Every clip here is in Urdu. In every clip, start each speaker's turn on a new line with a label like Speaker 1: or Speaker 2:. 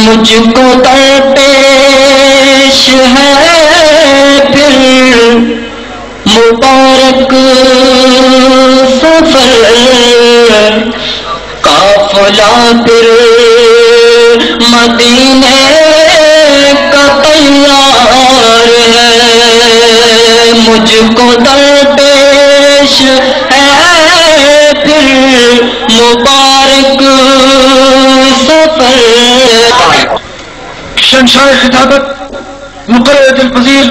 Speaker 1: مجھ کو درپیش ہے پھر مبارک سفر، قافلہ پھر مدینے کا تیار ہے، مجھ کو درپیش ہے پھر مبارک سفر۔
Speaker 2: شہنشاہ خطابت مقرر الفضیل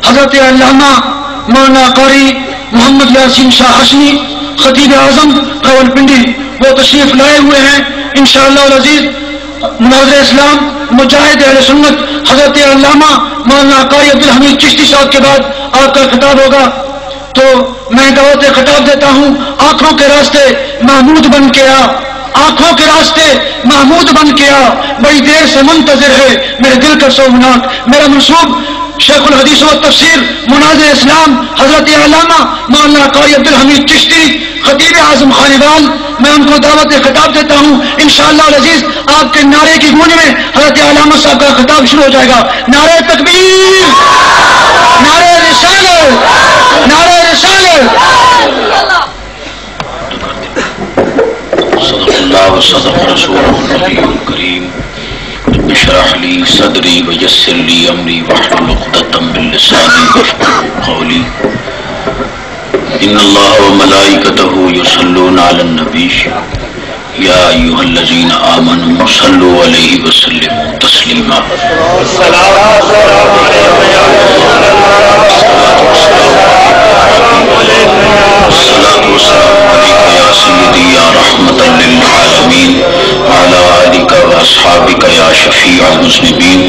Speaker 2: حضرت علامہ مولانا قاری محمد یاسین شاہ ہاشمی خطیب اعظم راولپنڈی وہ تشریف لائے ہوئے ہیں انشاءاللہ العزیز۔ مناظر اسلام مجاہد اہل سنت حضرت علامہ مولانا قاری عبدالحمید چشتی صاحب کے بعد آپ کا خطاب ہوگا، تو میں دعوت خطاب دیتا ہوں۔ آنکھوں کے راستے محمود بن کے آ، آنکھوں کے راستے محمود بن کے آ، بڑی دیر سے منتظر ہے میرے دل کا سومناک۔ میرا منصوب شیخ الحدیث و تفسیر مناظر اسلام حضرت علامہ مولانا قاری عبدالحمید چشتی خطیب اعظم خانیوال، میں ان کو دعوت خطاب دیتا ہوں انشاءاللہ العزیز۔ آپ کے نعرے کی گونج میں حضرت علامہ صاحب کا خطاب شروع ہو جائے گا۔ نعرہ تکبیر، نعرہ رسالت، نعرہ رسالت۔
Speaker 3: صدق اللہ و صدق رسولہ النبی الکریم۔ رب اشرح لی صدری ویسر لی امری واحلل عقدۃ من لسانی یفقهوا قولی۔ ان اللہ وملائکتہ یصلون علی النبی یا ایھا الذین آمنوا صلوا علیہ وسلموا تسلیما۔ الصلاۃ والسلام علیک یا سیدی یا رحمۃ للعالمین وعلی آلک واصحابک یا شفیع المذنبین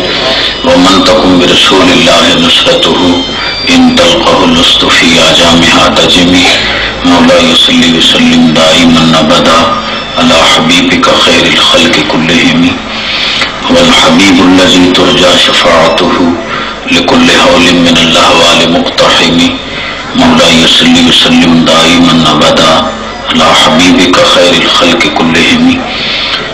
Speaker 3: ومن تکن برسول اللہ نصرتہ ان تلقہ لست فی آجامہا تجمی۔ مولاي صل وسلم دائما ابدا على حبيبك خير الخلق كلهم هو الحبيب الذي ترجى شفاعته لكل هول من الاهوال مقتحم۔ مولاي صل وسلم دائما ابدا على حبيبك خير الخلق كلهم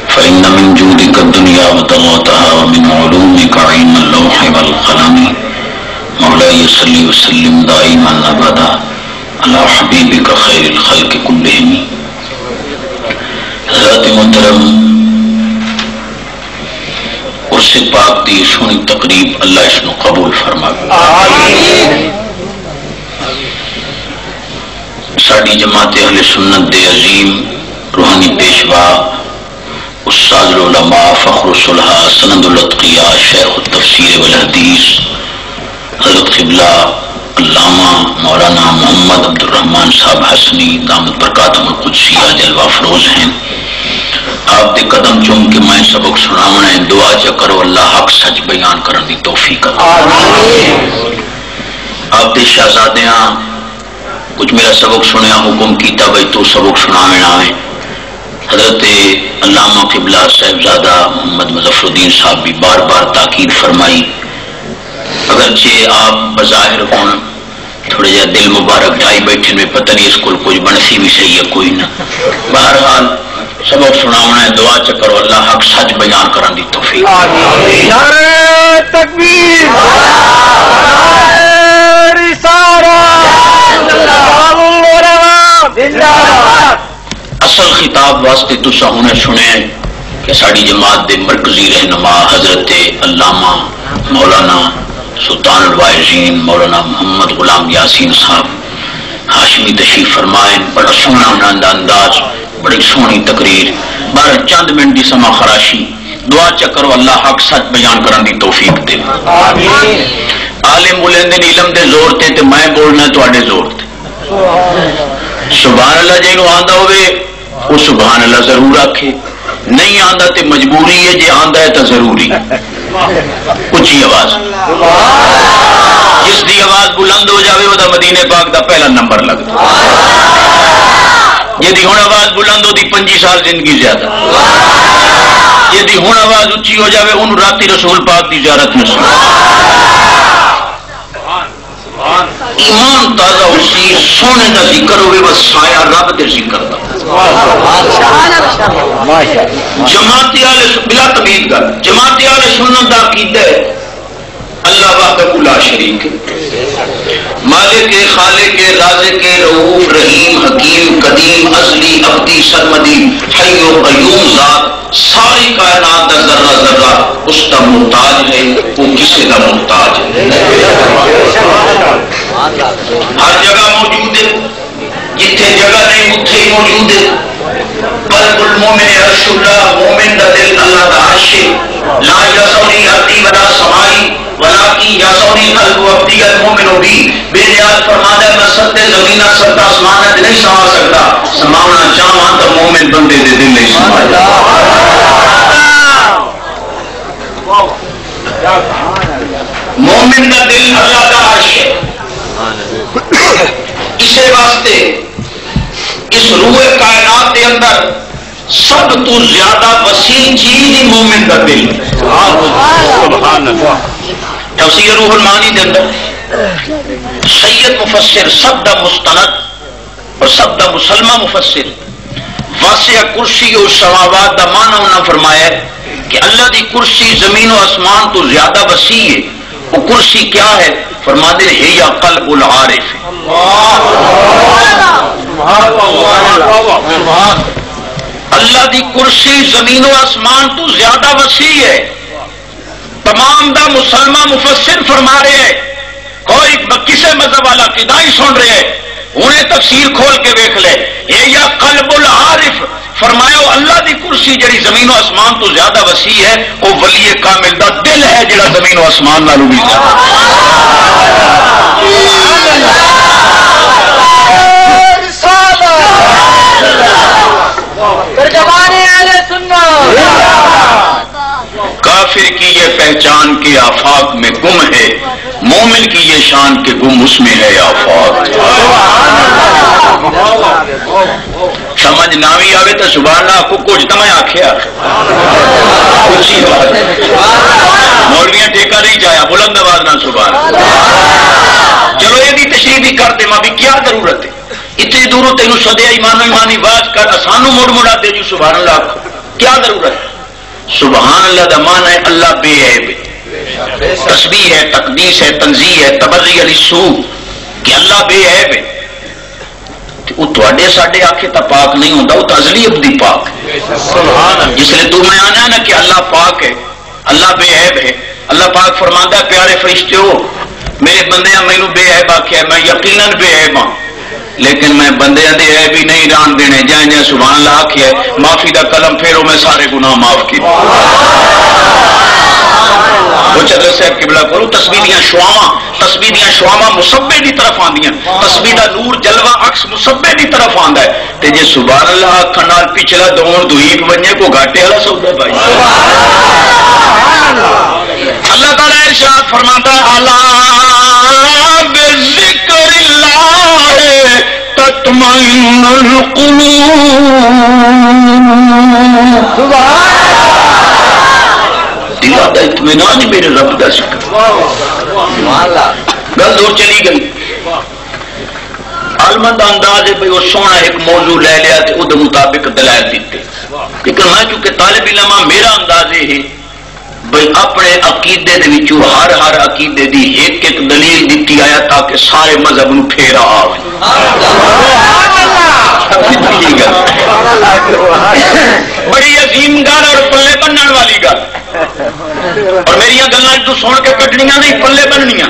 Speaker 3: فإن من جودك الدنيا وضرتها ومن علومك علم اللوح والقلم۔ مولاي صل وسلم دائما ابدا على حبيبك خير الخلق كلهم۔ حضرت محترم عرس پاک دی سونی تقریب اللہ اس نو قبول فرماوے۔ ساڈی جماعت اہل سنت دے عظیم روحانی پیشوا استاد العلماء فخر الصلحاء سند الاتقیاء شیخ التفسیر والحدیث حضرت قبلہ علامہ مولانا محمد عبد الرحمن صاحب حسنی دامت برکاتہم القدسیہ جلوہ فروز ہیں۔ آپ دے قدم چوم کے میں سبق سناونا ہے، دعا چا کرو اللہ حق سچ بیان کرن دی توفیق عطا۔ آپ دے شہزادیاں کچھ میرا سبق سنیا حکم کیتا بھئی تو سبق سناونا ہے۔ حضرت علامہ قبلہ صاحبزادہ محمد مظفر الدین صاحب بھی بار بار تاکید فرمائی، اگرچہ آپ بظاہر ہون تھوڑے جا دل مبارک ڈھائی بیٹھے میں پتہ نہیں اس کو کچھ بنسی بھی صحیح ہے کوئی نہ، بہرحال سبق سناونا ہے، دعا چا کرو اللہ حق سچ بیان کرن دی توفیق۔
Speaker 2: نعرہ تکبیر، نعرہ رسالت،
Speaker 3: اصل خطاب واسطے تسا ہونے سنے کہ ساڑی جماعت دے مرکزی رہنما حضرت علامہ مولانا سلطان الواعظین مولانا محمد غلام یاسین صاحب ہاشمی تشریف فرمائیں۔ بڑا سونا انہاں انداز، بڑی سونی تقریر، بارہ چند منٹ دی سما خراشی، دعا چکرو اللہ حق سچ بیان کرن دی توفیق دے۔ عالم بولیں دے علم دے زور تے تے میں بولنا تواڈے زور تے۔ سبحان اللہ جنوں آندا ہوئے وہ سبحان اللہ ضرور آکھے، نہیں آندا تے مجبوری ہے، جے آندا ہے تو ضروری۔ اچھی آواز، جس دی آواز بلند ہو جاوے وہ دا مدینے پاک دا پہلا نمبر لگتا، جدی ہن آواز بلند ہو دی 25 سال زندگی زیادہ، جدی ہن آواز اچھی ہو جاوے انہوں راتی رسول پاک دی زیارت نصیب۔ ایمان تازہ اسی سونے دا ذکر ہوئے بس سایہ رب دے ذکر دا۔ جماعتی والے بلا تمید گل جماعتی والے سنت کا عقیدہ ہے اللہ وحدہ لا شریک ہے، مالک خالق رازق رؤوف رحیم حکیم قدیم ازلی ابدی سرمدی حی و قیوم ذات ساری کائنات کا ذرہ ذرہ اس کا محتاج ہے، وہ کسی کا محتاج ہے، ہر جگہ موجود ہے، جتھے جگہ نہیں اتھے ہی موجود ہے۔ قلب المومن عرش اللہ، مومن کا دل اللہ کا عرش ہے، لا یسعنی ارضی ولا سمائی ولکن یسعنی قلب عبدی المومن بھی، بے نیاز فرماتا ہے میں ستے زمین ستا آسمان نہیں سما سکتا، سماونا چاہواں تو مومن بندے دے دل نہیں سماتا۔ مومن کا دل اللہ کا عرش ہے، اسے واسطے اس روح کائنات کے اندر سب تو زیادہ وسیع چیز ہی مومن کا دل ہے۔ تفسیر روح المعانی کے اندر سید مفسر سب دا مستند اور سب دا مسلمہ مفسر واسع کرسی و سماوات دا معنی انہوں فرمایا ہے کہ اللہ دی کرسی زمین و آسمان تو زیادہ وسیع ہے، وہ کرسی کیا ہے؟ فرما دے ہے یا قلب العارف ہے۔ اللہ دی کرسی زمین و آسمان تو زیادہ وسیع ہے۔ تمام دا مسلمان مفسر فرما رہے ہیں، کوئی کسے مذہب والا کدائی سن رہے ہیں، انہیں تفسیر کھول کے دیکھ لے، یہ یا قلب العارف فرمایا اللہ دی کرسی جڑی زمین و آسمان تو زیادہ وسیع ہے، وہ ولی کامل دا دل ہے جڑا زمین و آسمان نالوں بھی زیادہ۔ کافر کی یہ پہچان کے آفاق میں گم ہے، مومن کی یہ شان کے گم اس میں ہے آفاق۔ سمجھ نہ بھی آوے تو سبحان اللہ کو کچھ تو میں آخیا اچھی بات، مولویاں ٹھیکہ نہیں جایا بلند آواز نہ سبحان اللہ۔ چلو یہ بھی تشریح بھی کر دے ماں بھی کیا ضرورت ہے، اتنی دوروں تینوں سدیا ایمانو ایمانی باز کر سانو موڑ موڑا دے جو سبحان اللہ آخو، کیا ضرورت ہے؟ سبحان اللہ دا معنی ہے اللہ بے عیب ہے، تسبیح ہے، تقدیس ہے، تنزیہ ہے، تبری علی سو کہ اللہ بے عیب ہے۔ وہ تھوڑے ساڈے آنکھیں تا پاک نہیں ہوتا، وہ تو ازلی ابدی پاک ہے۔ جس لیے تو میں آنا نا کہ اللہ پاک ہے، اللہ بے عیب ہے۔ اللہ پاک فرماتا ہے پیارے فرشتے ہو میرے بندیاں مینوں بے عیب آکھیا ہے، میں یقیناً بے عیب ہاں، لیکن میں بندیاں دے عیب ہی نہیں ران دینے، جائیں جائیں سبحان اللہ آکھیا ہے معافی دا قلم پھیرو میں سارے گناہ معاف کی۔ وہ چدر صاحب قبلہ کرو تسبیح دیاں شعاواں مصبے دی طرف آندیاں، تسبیح دا نور جلوہ عکس مصبے دی طرف آندا ہے، تے جے سبحان اللہ آکھن نال پچھلا دون دوئی ونجے کو گھاٹے والا سودا بھائی۔ اللہ تعالی ارشاد فرماتا ہے الا بذکر اللہ تطمئن القلوب۔ دل دا اطمینان ہی میرے رب دا ذکر۔ گل دور چلی گئی، عالمند انداز ہے بھائی وہ سونا ایک موضوع لے لیا تے وہ مطابق دلائل دیتے، لیکن میں چونکہ طالب علم میرا انداز یہ ہے بھائی اپنے عقیدے دے وچوں ہر عقیدے دی ایک ایک دلیل دیتی آیا تاکہ سارے مذہب نو پھیرا آوے۔ بڑی عظیم گل اور پلے بننے والی گل، اور میری گلاں تو سن کے کٹنیاں نہیں پلے بننیاں۔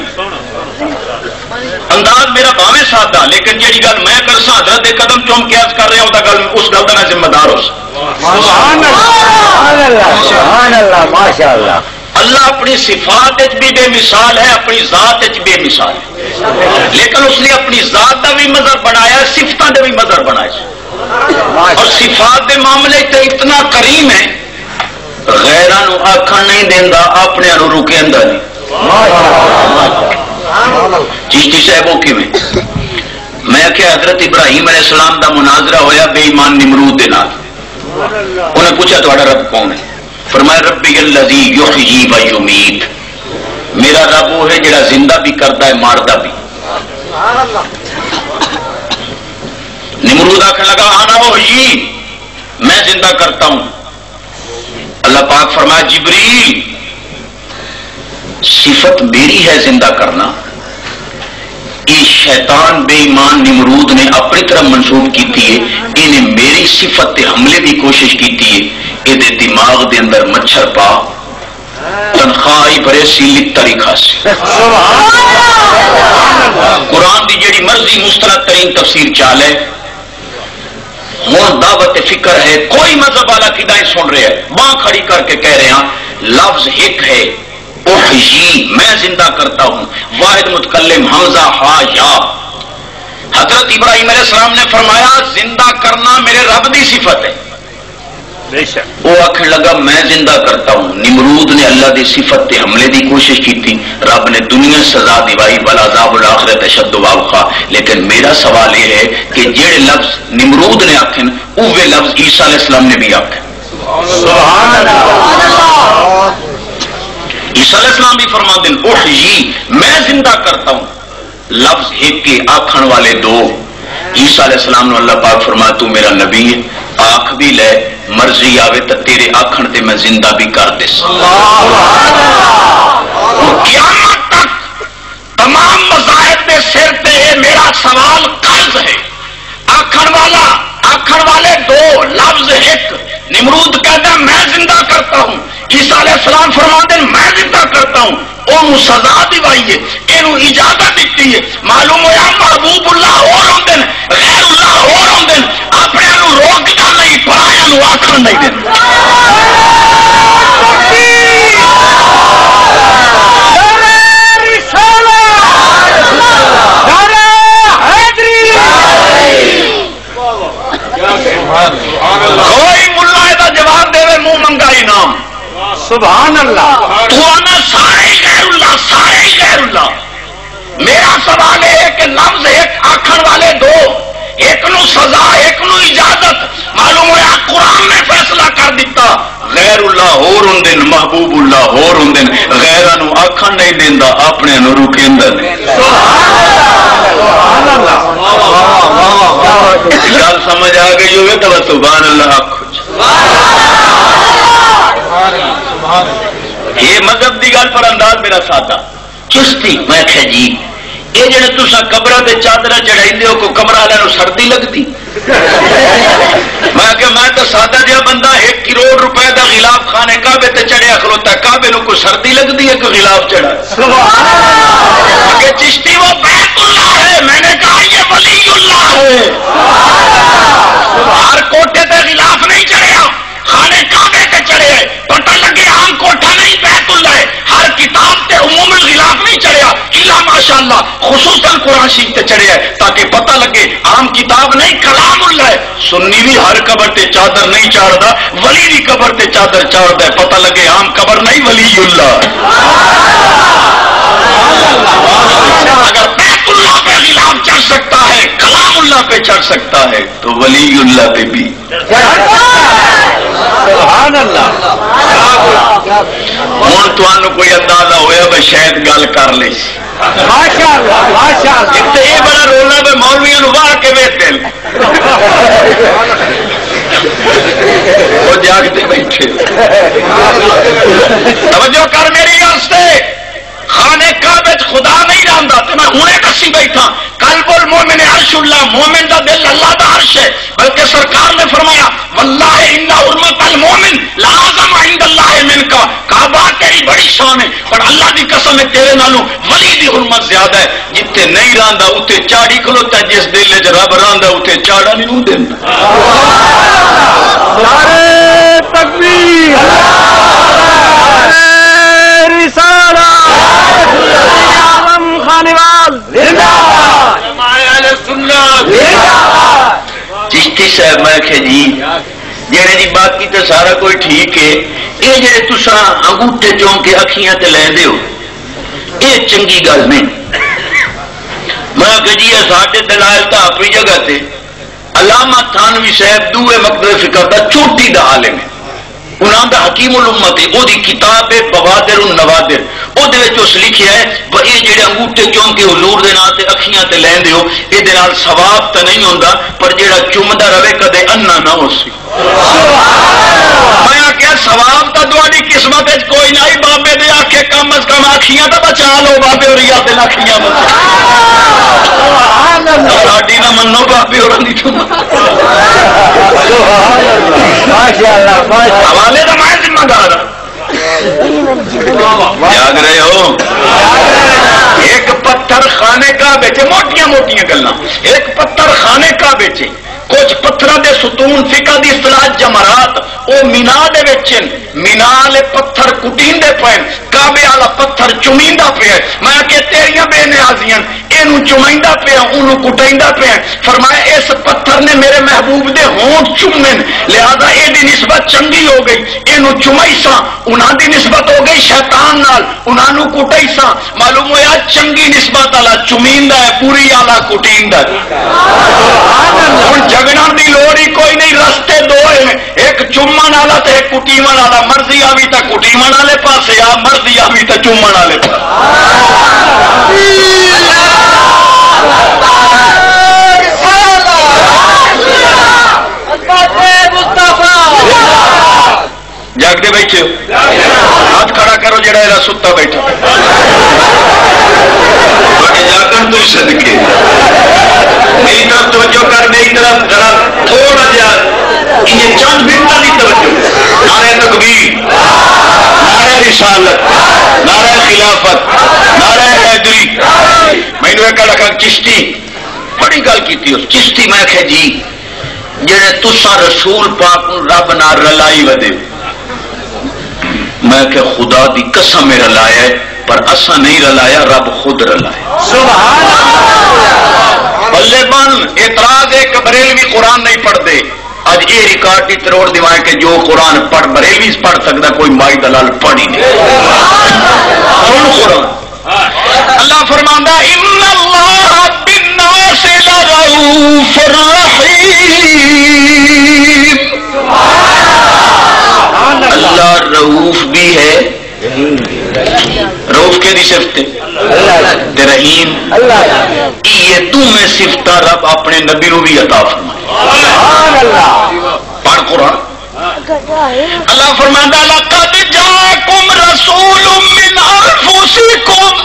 Speaker 3: انداز میرا بھاویں سادہ لیکن جیڑی گل میں کرساں حضرت دے قدم چوم کے عرض کر رہا ہوں گل اس گل کا میں ذمہ دار ہوں۔ اللہ اپنی صفات بھی بے مثال ہے، اپنی ذات بے مثال ہے، لیکن اس نے اپنی ذات کا بھی مظہر بنایا، صفتوں کا بھی مظہر بنایا، اور صفات کے معاملے تے اتنا کریم ہے غیراں نو آکھن نہیں دیندا، اپنے نو روکیندا نہیں۔ چشتی صاحب وہ کیویں؟ میں کہ حضرت ابراہیم علیہ السلام دا مناظرہ ہویا بے ایمان نمرود دے نال، انہیں پوچھا تہاڈا رب کون ہے؟ فرمایا ربی الذی یحیی و یمیت، میرا رب وہ ہے جڑا زندہ بھی کرتا ہے ماردا بھی۔ نمرود آخر لگا آنا وحی میں زندہ کرتا ہوں. اللہ پاک فرمایا جبریل صفت میری ہے زندہ کرنا، یہ شیطان بے ایمان نمرود نے اپنی طرف منسوب کی ہے، انہیں میری صفت تے حملے دی کوشش کی ہے، یہ دماغ دے اندر مچھر پا تنخواہ بھرے سی طریقہ سے. قرآن دی جیڑی مرضی مستند ترین تفسیر چال ہے. ہوں دعوت فکر ہے، کوئی مذہب والا کدائیں سن رہے ہیں باں کھڑی کر کے کہہ رہے ہیں لفظ ایک ہے احیی میں زندہ کرتا ہوں، واحد متکلم حمزہ ہا یا. حضرت ابراہیم علیہ السلام نے فرمایا زندہ کرنا میرے رب دی صفت ہے. وہ آخر لگا میں زندہ کرتا ہوں. نمرود نے اللہ دی صفت تے حملے دی کوشش کی تھی، رب نے دنیا سزا دیوائی والعذاب الآخرت اشد وابقا. لیکن میرا سوال یہ ہے کہ جڑے لفظ نمرود نے آخن اوے لفظ عیسیٰ علیہ السلام نے بھی آخن. عیسیٰ علیہ السلام بھی فرما دیں احیی میں زندہ کرتا ہوں، لفظ ایک کے آخن والے دو. عیسیٰ علیہ السلام نے اللہ پاک فرمایا تو میرا نبی ہے، آنکھ بھی لے مرضی آوے تو تیرے آخن تے میں زندہ بھی کر دے. قیامت تک تمام مذاہب کے سر پہ میرا سوال قرض ہے. آخن والے دو لفظ ایک. نمرود کہتا ہے میں زندہ کرتا ہوں، عیسیٰ علیہ السلام فرماتے ہیں میں زندہ کرتا ہوں. وہ سزا دیوائی ہے، یہ اجازت دیتی ہے. معلوم ہوا محبوب اللہ اور ہوتے ہیں، غیر اللہ اور ہوتے ہیں. اپنے روکنا نہیں، پرایا آخر نہیں دینا. کوئی ملا یہ جواب دے منہ منگا انعام.
Speaker 2: سبحان اللہ.
Speaker 3: تو آنا سارے غیر اللہ، سارے غیر اللہ. میرا سوال ہے کہ لفظ ایک آخر والے دو، ایک نو سزا ایک نو اجازت. معلوم ہوا قرآن نے فیصلہ کر دیتا غیر اللہ ہور ہوں دن، محبوب اللہ ہور ہوں دن. غیرہ نو آخر نہیں دینا، اپنے نو روکیندہ دے. گل سمجھ آ گئی ہوگی تو سبحان اللہ آخو. یہ مذہب کی گل پر انداز میرا سادہ چشتی. میں کہ جی یہ جڑے تسا قبر تے چادر چڑھائی ہو کو قبر والے سردی لگتی. میں کہ میں تو سادہ جہا بندہ 1 کروڑ روپے کا غلاف خانے کعبے تے چڑھیا کھلوتا، کعبے نو کوئی سردی لگتی ہے کہ غلاف چڑھا؟ کہ چشتی وہ بیت اللہ ہے. میں نے کہا یہ ولی اللہ ہے. ہر کوٹے تے غلاف نہیں چڑھیا، خانے کعبے تے چڑھے. پتہ لگے عام کوٹھا نہیں بیت اللہ ہے. ہر کتاب تے عموماً غلاف نہیں چڑھیا، الا ماشاءاللہ خصوصاً قرآن شریف تے چڑھے ہے تاکہ پتہ لگے عام کتاب نہیں کلام اللہ ہے. سنی بھی ہر قبر تے چادر نہیں چاڑتا، ولی بھی قبر تے چادر چاڑتا ہے. پتہ لگے عام قبر نہیں ولی اللہ. اگر بیت اللہ پہ غلاف چڑھ سکتا ہے، کلام اللہ پہ چڑھ سکتا ہے تو ولی اللہ پہ بھی.
Speaker 2: سبحان اللہ.
Speaker 3: ہوں تمہیں کوئی اندازہ ہوا بھائی شاید گل کر لی.
Speaker 2: ماشاء اللہ ماشاء اللہ.
Speaker 3: یہ بڑا رولا بھائی مولویا باہر کے ویٹ دل وہ جاگتے بیٹھے. توجہ کر میری واسطے. خانے کعبے خدا نہیں رہندا تے میں ہنے دسی بیٹھا. قلب المومن عرش اللہ، مومن دا دل اللہ دا عرش ہے. بلکہ سرکار نے فرمایا واللہ ان حرمت المومن لازم عند اللہ منکا. کعبہ تیری بڑی شان ہے پر اللہ دی قسم ہے تیرے نالوں ولی دی حرمت زیادہ ہے. جتھے نہیں رہندا اوتے چاڑی کھلوتا، جس دل وچ رب رہندا اوتے چاڑا نہیں ہوں دیندا.
Speaker 2: نعرہ تکبیر، رسالہ
Speaker 3: چشتی صاحب. میں کہ جی جڑے جی باقی تو سارا کوئی ٹھیک ہے، یہ جڑے تسا انگوٹھے چون کے اکھیاں تے لے دیو یہ چنگی گل نہیں. میں کہ جی ساڈے دلائل تو اپنی جگہ تے. علامہ تھانوی صاحب دوے مقدر فکر دا چوٹی دا عالم ہے. انہوں دا حکیم الامت ہے، وہ دی کتاب ہے بوادر النوادر، وہ اس لکھیا ہے یہ جڑے انگوٹھے کیونکہ حضور دے نال تے اکھیاں تے لیندے ہو یہ دے نال ثواب تے نہیں ہوندا، پر جڑا چومدا رہے کدے انا نہ ہو سی۔ میں کیا ثواب تو تہاڈی قسمت وچ کوئی نہیں، بابے دے آکھے کم از کم اکھیاں تو بچا لو، بابے اور یا تے اکھیاں بچا ساڈی نہ منو بابے اور نہیں تو حوالے کا میں ذمہ دار یاد رہے ہو۔ ایک پتھر خانے کا بیچے، موٹیاں موٹیاں گلاں، ایک پتھر خانے کا بیچے، کچھ پتھر دے ستون فقہ دی اصطلاح جمرات وہ مینا دے وچن، مینا والے پتھر کٹیندے پے، کعبے والا پتھر چمیندا پیا، میں کہ تیریاں بے نیازیاں اینو چمیندا پیا اونوں کٹیندا پیا، فرمایا اس پتھر نے میرے محبوب دے ہونٹ چومن لہذا اے دی نسبت چنگی ہو گئی، اینو چمائی سا انہاں دی نسبت ہو گئی شیطان نال، انہاں نو کٹائی سا، معلوم ہویا چنگی نسبت والا چمیندا ہے، پوری والا کٹیندا ہے۔ ہن جگڑن دی لوڑ ہی کوئی نہیں، رستے دو ہیں، ایک چومن والا تے ایک کٹیمن والا، مرضی آوی تے کٹیمن والے پاسے آ، مرضی آوی تے چومن والے پاسے۔ جاگتے بیٹھے ہو ہاتھ کھڑا کرو جڑا ایرا ستا بیٹھا جاگن تو صدقے میری طرف توجہ کر، میری طرف ذرا تھوڑا جا یہ چند منٹوں کی توجہ۔ نعرہ تکبیر، نعرہ رسالت، نعرہ خلافت، نعرہ حیدری۔ میں نے کہا چشتی بڑی گل کی چشتی، میں کہ جی جڑے تسا رسول پاک رب نہ رلائی ودے، میں کہ خدا دی قسم میں رلایا ہے، پر اسا نہیں رلایا، رب خود رلایا۔ بلے بن اعتراض ہے کہ بریلوی قرآن نہیں پڑھتے، آج یہ ریکارڈ کی تروڑ دیوائے کہ جو قرآن پڑھ بریلوی پڑھ سکتا کوئی مائی دلال پڑھ ہی نہیں۔ سن قرآن اللہ فرماندا ان اللہ بالناس لرؤوف رحیم، اللہ رؤوف بھی ہے، رؤوف کے دی صفت ہے رحیم، یہ دو میں صفت رب اپنے نبی نو بھی عطا فرمائے۔ پڑھ قرآن اللہ فرماندا لقد جاءکم رسول من انفسکم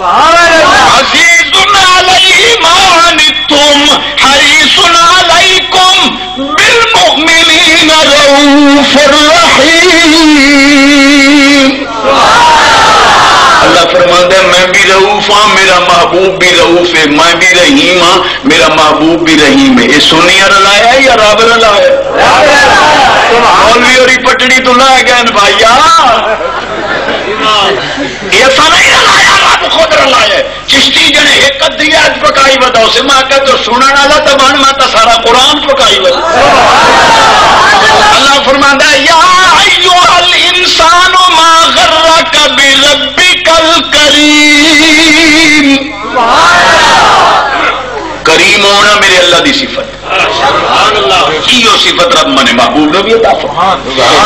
Speaker 3: عزیز علیہ ما عنتم حریص علیکم بالمؤمنین رؤوف رحیم۔ اللہ فرماتا ہے میں بھی رؤوف ہاں، میرا محبوب بھی رؤوف ہے، میں بھی رحیم ہاں، میرا محبوب بھی رحیم ہے۔ یہ سنیا رلایا ہے یا رب رلایا؟ مولوی اور پٹڑی تو لے گئے بھائیا، ایسا نہیں رلایا، رب خود رلایا۔ چشتی جنے ایک ادھی آج پکائی بتا اسے میں کہ تو سننے والا تو بن میں تو سارا قرآن پکائی بتا۔ اللہ فرماتا ہے یا ایھا الانسان ما غرک بربک الکریم، کریم ہونا میرے اللہ دی صفت، کیو صفت رب منے محبوب نے بھی عطا فرمایا۔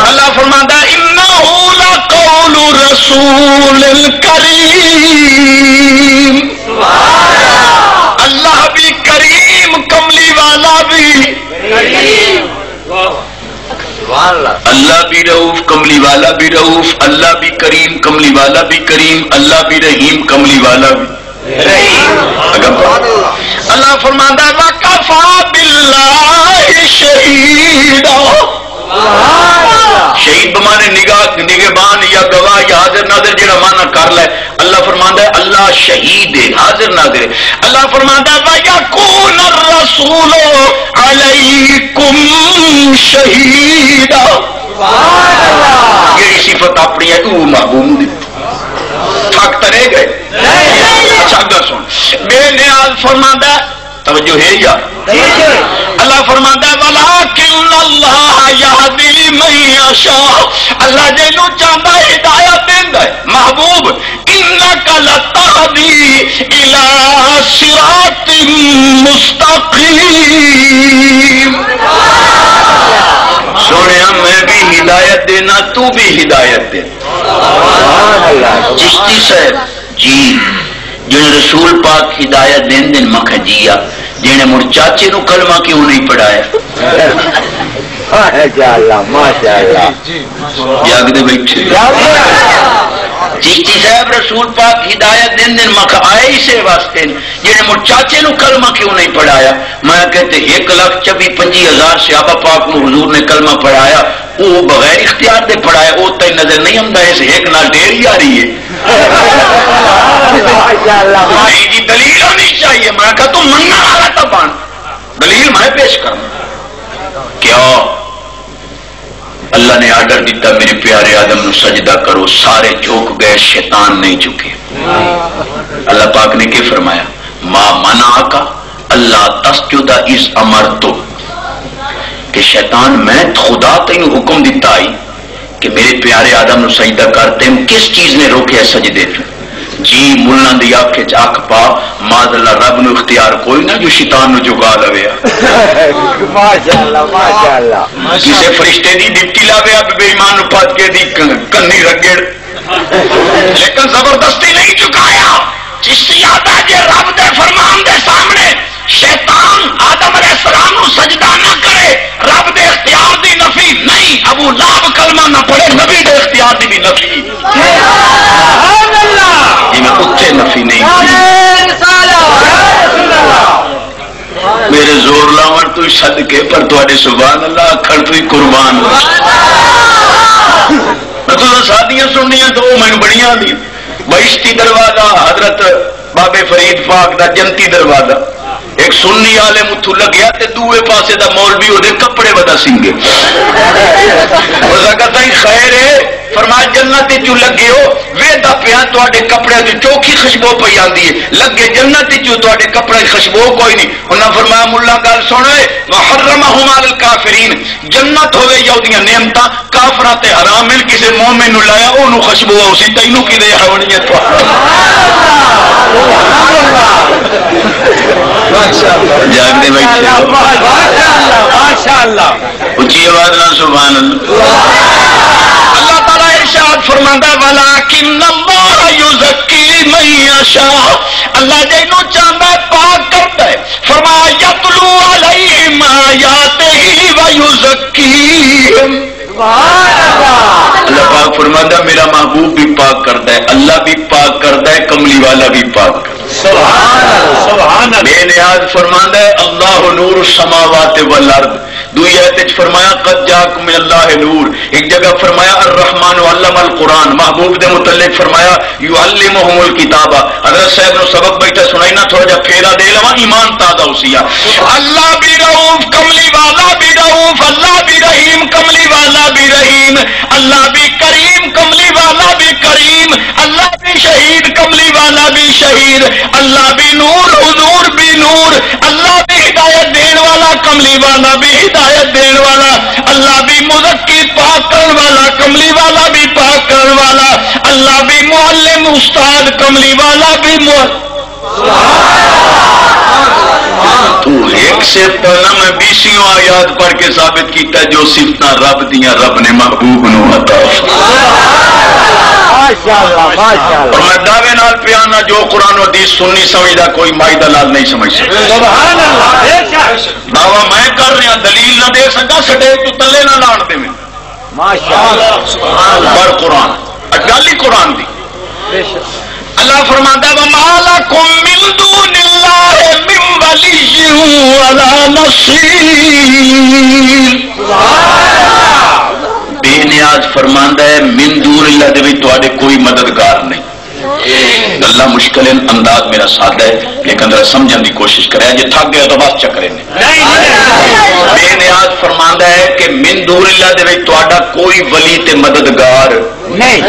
Speaker 3: اللہ فرماتا ہے انہ لقول رسول کریم، اللہ بھی کریم کملی والا بھی، اللہ بھی رؤوف کملی والا بھی رؤوف، اللہ بھی کریم کملی والا بھی کریم، اللہ بھی رحیم کملی والا بھی رحیم۔ اللہ فرماتا ہے وَكَفَى بِاللَّهِ شَهِيدًا، شہید بمانے نگہبان یا گواہ یا حاضر ناظر جڑا مانا کر لے، اللہ فرماتا ہے اللہ شہید ہے، حاضر ناظر ہے۔ اللہ فرماتا ہے وَيَكُونَ الرَّسُولُ عَلَيْكُمْ شَهِيدًا، یہ صفت اپنی ہے تو محبوب دی تھک ترے گئے۔ اچھا گا سن، بے نیاز فرماتا ہے، توجہ ہے یا اللہ فرماتا ہے وَلَٰكِنَّ اللَّهَ يَهْدِي مَن يَشَاءُ، اللہ جنوں چاہتا ہے ہدایت دیندا ہے۔ محبوب إِنَّكَ لَتَهْدِي إِلَىٰ صِرَاطٍ مُسْتَقِيمٍ، سونے میں بھی ہدایت دینا، تو بھی ہدایت دے۔ چشتی صاحب جی جن رسول پاک ہدایت دین دن مکھ جیا جنہیں مڑ چاچے نو کلمہ کیوں نہیں پڑھایا؟
Speaker 4: ماشاءاللہ
Speaker 3: جاگ دے بیٹھے چشتی صاحب رسول پاک ہدایت دین دن مکھ آئے اسے واسطے جنہیں مڑ چاچے نو کلمہ کیوں نہیں پڑھایا؟ میں کہتے 1,24,25,000 صحابہ پاک نو حضور نے کلمہ پڑھایا، وہ بغیر اختیار دے پڑھایا، وہ تین نظر نہیں آمدا اس ایک نال ڈیر ہی آ رہی ہے۔ نہیں جی دلیل ہونی چاہیے۔ میں کہا تو مننا والا تو بن، دلیل میں پیش کروں۔ کیا اللہ نے آرڈر دیتا میرے پیارے آدم نو سجدہ کرو، سارے جھک گئے، شیطان نہیں جھکے۔ اللہ پاک نے کیا فرمایا؟ ما منعک اللہ تسجد اذ امرتک، کہ شیطان میں خدا تینو حکم دیتا ہی کہ میرے پیارے آدم نو سجدہ کرتے ہیں، کس چیز نے روکے سجدے پہ؟ جی ملنا دی آنکھ چاک پا ماذ اللہ رب نو اختیار کوئی نہ جو شیطان نو جگا لویا۔
Speaker 4: ماشاءاللہ ماشاءاللہ
Speaker 3: کسے فرشتے دی ڈپٹی لاویا بے ایمان نو پھٹ کے دی کنی رگڑ، لیکن زبردستی نہیں چکایا۔ چشتی آتا جے رب دے فرمان دے سامنے شیطان آدم علیہ السلام نو سجدہ نہ کرے، رب دے اختیار دی نفی نہیں، ابو لہب کلمہ نہ پڑھے، نبی دے اختیار دی بھی نفی۔ جی میں اتنے نفی نہیں کی، میرے زور لاون تو صدقے پر تواڈے سبحان اللہ اکھڑ تو ہی قربان۔ میں تو شادیاں سننیاں تو میں بڑیاں دی بہشتی دروازہ حضرت بابے فرید پاک دا جنتی دروازہ، ایک سنی عالم اتھو لگیا تے دوے پاسے دا مولوی وہ کپڑے ودا سنگے، کہتا ہی خیر ہے فرمایا جنت چو لگے ہو ویدا پیا تے کپڑے کی چوکھی خوشبو پی آتی ہے، لگے جنت چو تے کپڑے خوشبو کوئی نہیں۔ انہیں فرمایا ملا گل سنے وحرمہم علی الکافرین، جنت ہوے یہودیاں نعمتاں کافراں تے حرام مل کسے مومن نو لایا اونوں خوشبو اسی تینوں کی دے ہونی ہے۔ جاگ دے بیٹھے
Speaker 4: ماشاءاللہ
Speaker 3: اچھی آواز نہ سبحان اللہ۔ اللہ تعالیٰ ارشاد فرماتا ہے وَلَٰكِنَّ اللَّهَ يُزَكِّي مَن يَشَاءُ، اللہ جنوں چاہتا ہے پاک کرتا ہے، فرمایا يَتْلُو عَلَيْهِمْ آيَاتِهِ وَيُزَكِّيهِمْ۔ اللہ پاک فرماتا ہے میرا محبوب بھی پاک کرتا ہے، اللہ بھی پاک کرتا ہے، کملی والا بھی پاک کرتا ہے۔ سبحان بے نیاز فرماتا ہے اللہ نور السماوات والارض، دوئی آیت فرمایا قد جاکم من اللہ نور، ایک جگہ فرمایا الرحمن علم القرآن، محبوب دے متعلق فرمایا یعلمہم الکتاب۔ حضرت صاحب نے سبق بیٹھا سنائی نہ تھوڑا جا پھیرا دے لوا ایمان تازہ اسیا۔ اللہ بھی رؤوف کملی والا بھی رؤوف، اللہ بھی رحیم کملی والا بھی رحیم، اللہ بھی کریم کملی والا بھی کریم، اللہ بھی شہید کملی والا بھی شہید، اللہ بھی نور حضور بھی نور، اللہ بھی ہدایت دین والا کملی والا بھی ہدایت دین والا، اللہ بھی مذکی پاک کرن والا کملی والا بھی پاک کرن والا، اللہ بھی معلم استاد کملی والا بھی تو ایک سے پہلا میں 20 آیات پڑھ کے ثابت کیتا جو صفتاں رب دیاں رب نے محبوب نو عطا اور میں دعوے نال پیانا جو قرآن و حدیث سننی سمجھدا کوئی مائی دلال نہیں سمجھ سکتا۔ دعویٰ میں کر رہا دلیل نہ دے سکا سٹے تو تلے نہ لان دے میں بڑھ قرآن اٹالی قرآن دی۔ اللہ فرماتا ہے وَمَا لَكُم مِّن دُونِ اللَّهِ مِن وَلِيٍّ وَلَا نَصِيرٍ۔ بے نیاز فرماندا ہے من دون اللہ دے تواڈے کوئی مددگار نہیں۔ اللہ مشکل انداز میرا سادہ ہے لیکن ذرا سمجھنے کی کوشش کرے، جی تھک گیا تو بس چکرے نے۔ بے نیاز فرماندا ہے کہ من دون اللہ دے تواڈا کوئی ولی تے مددگار نہیں۔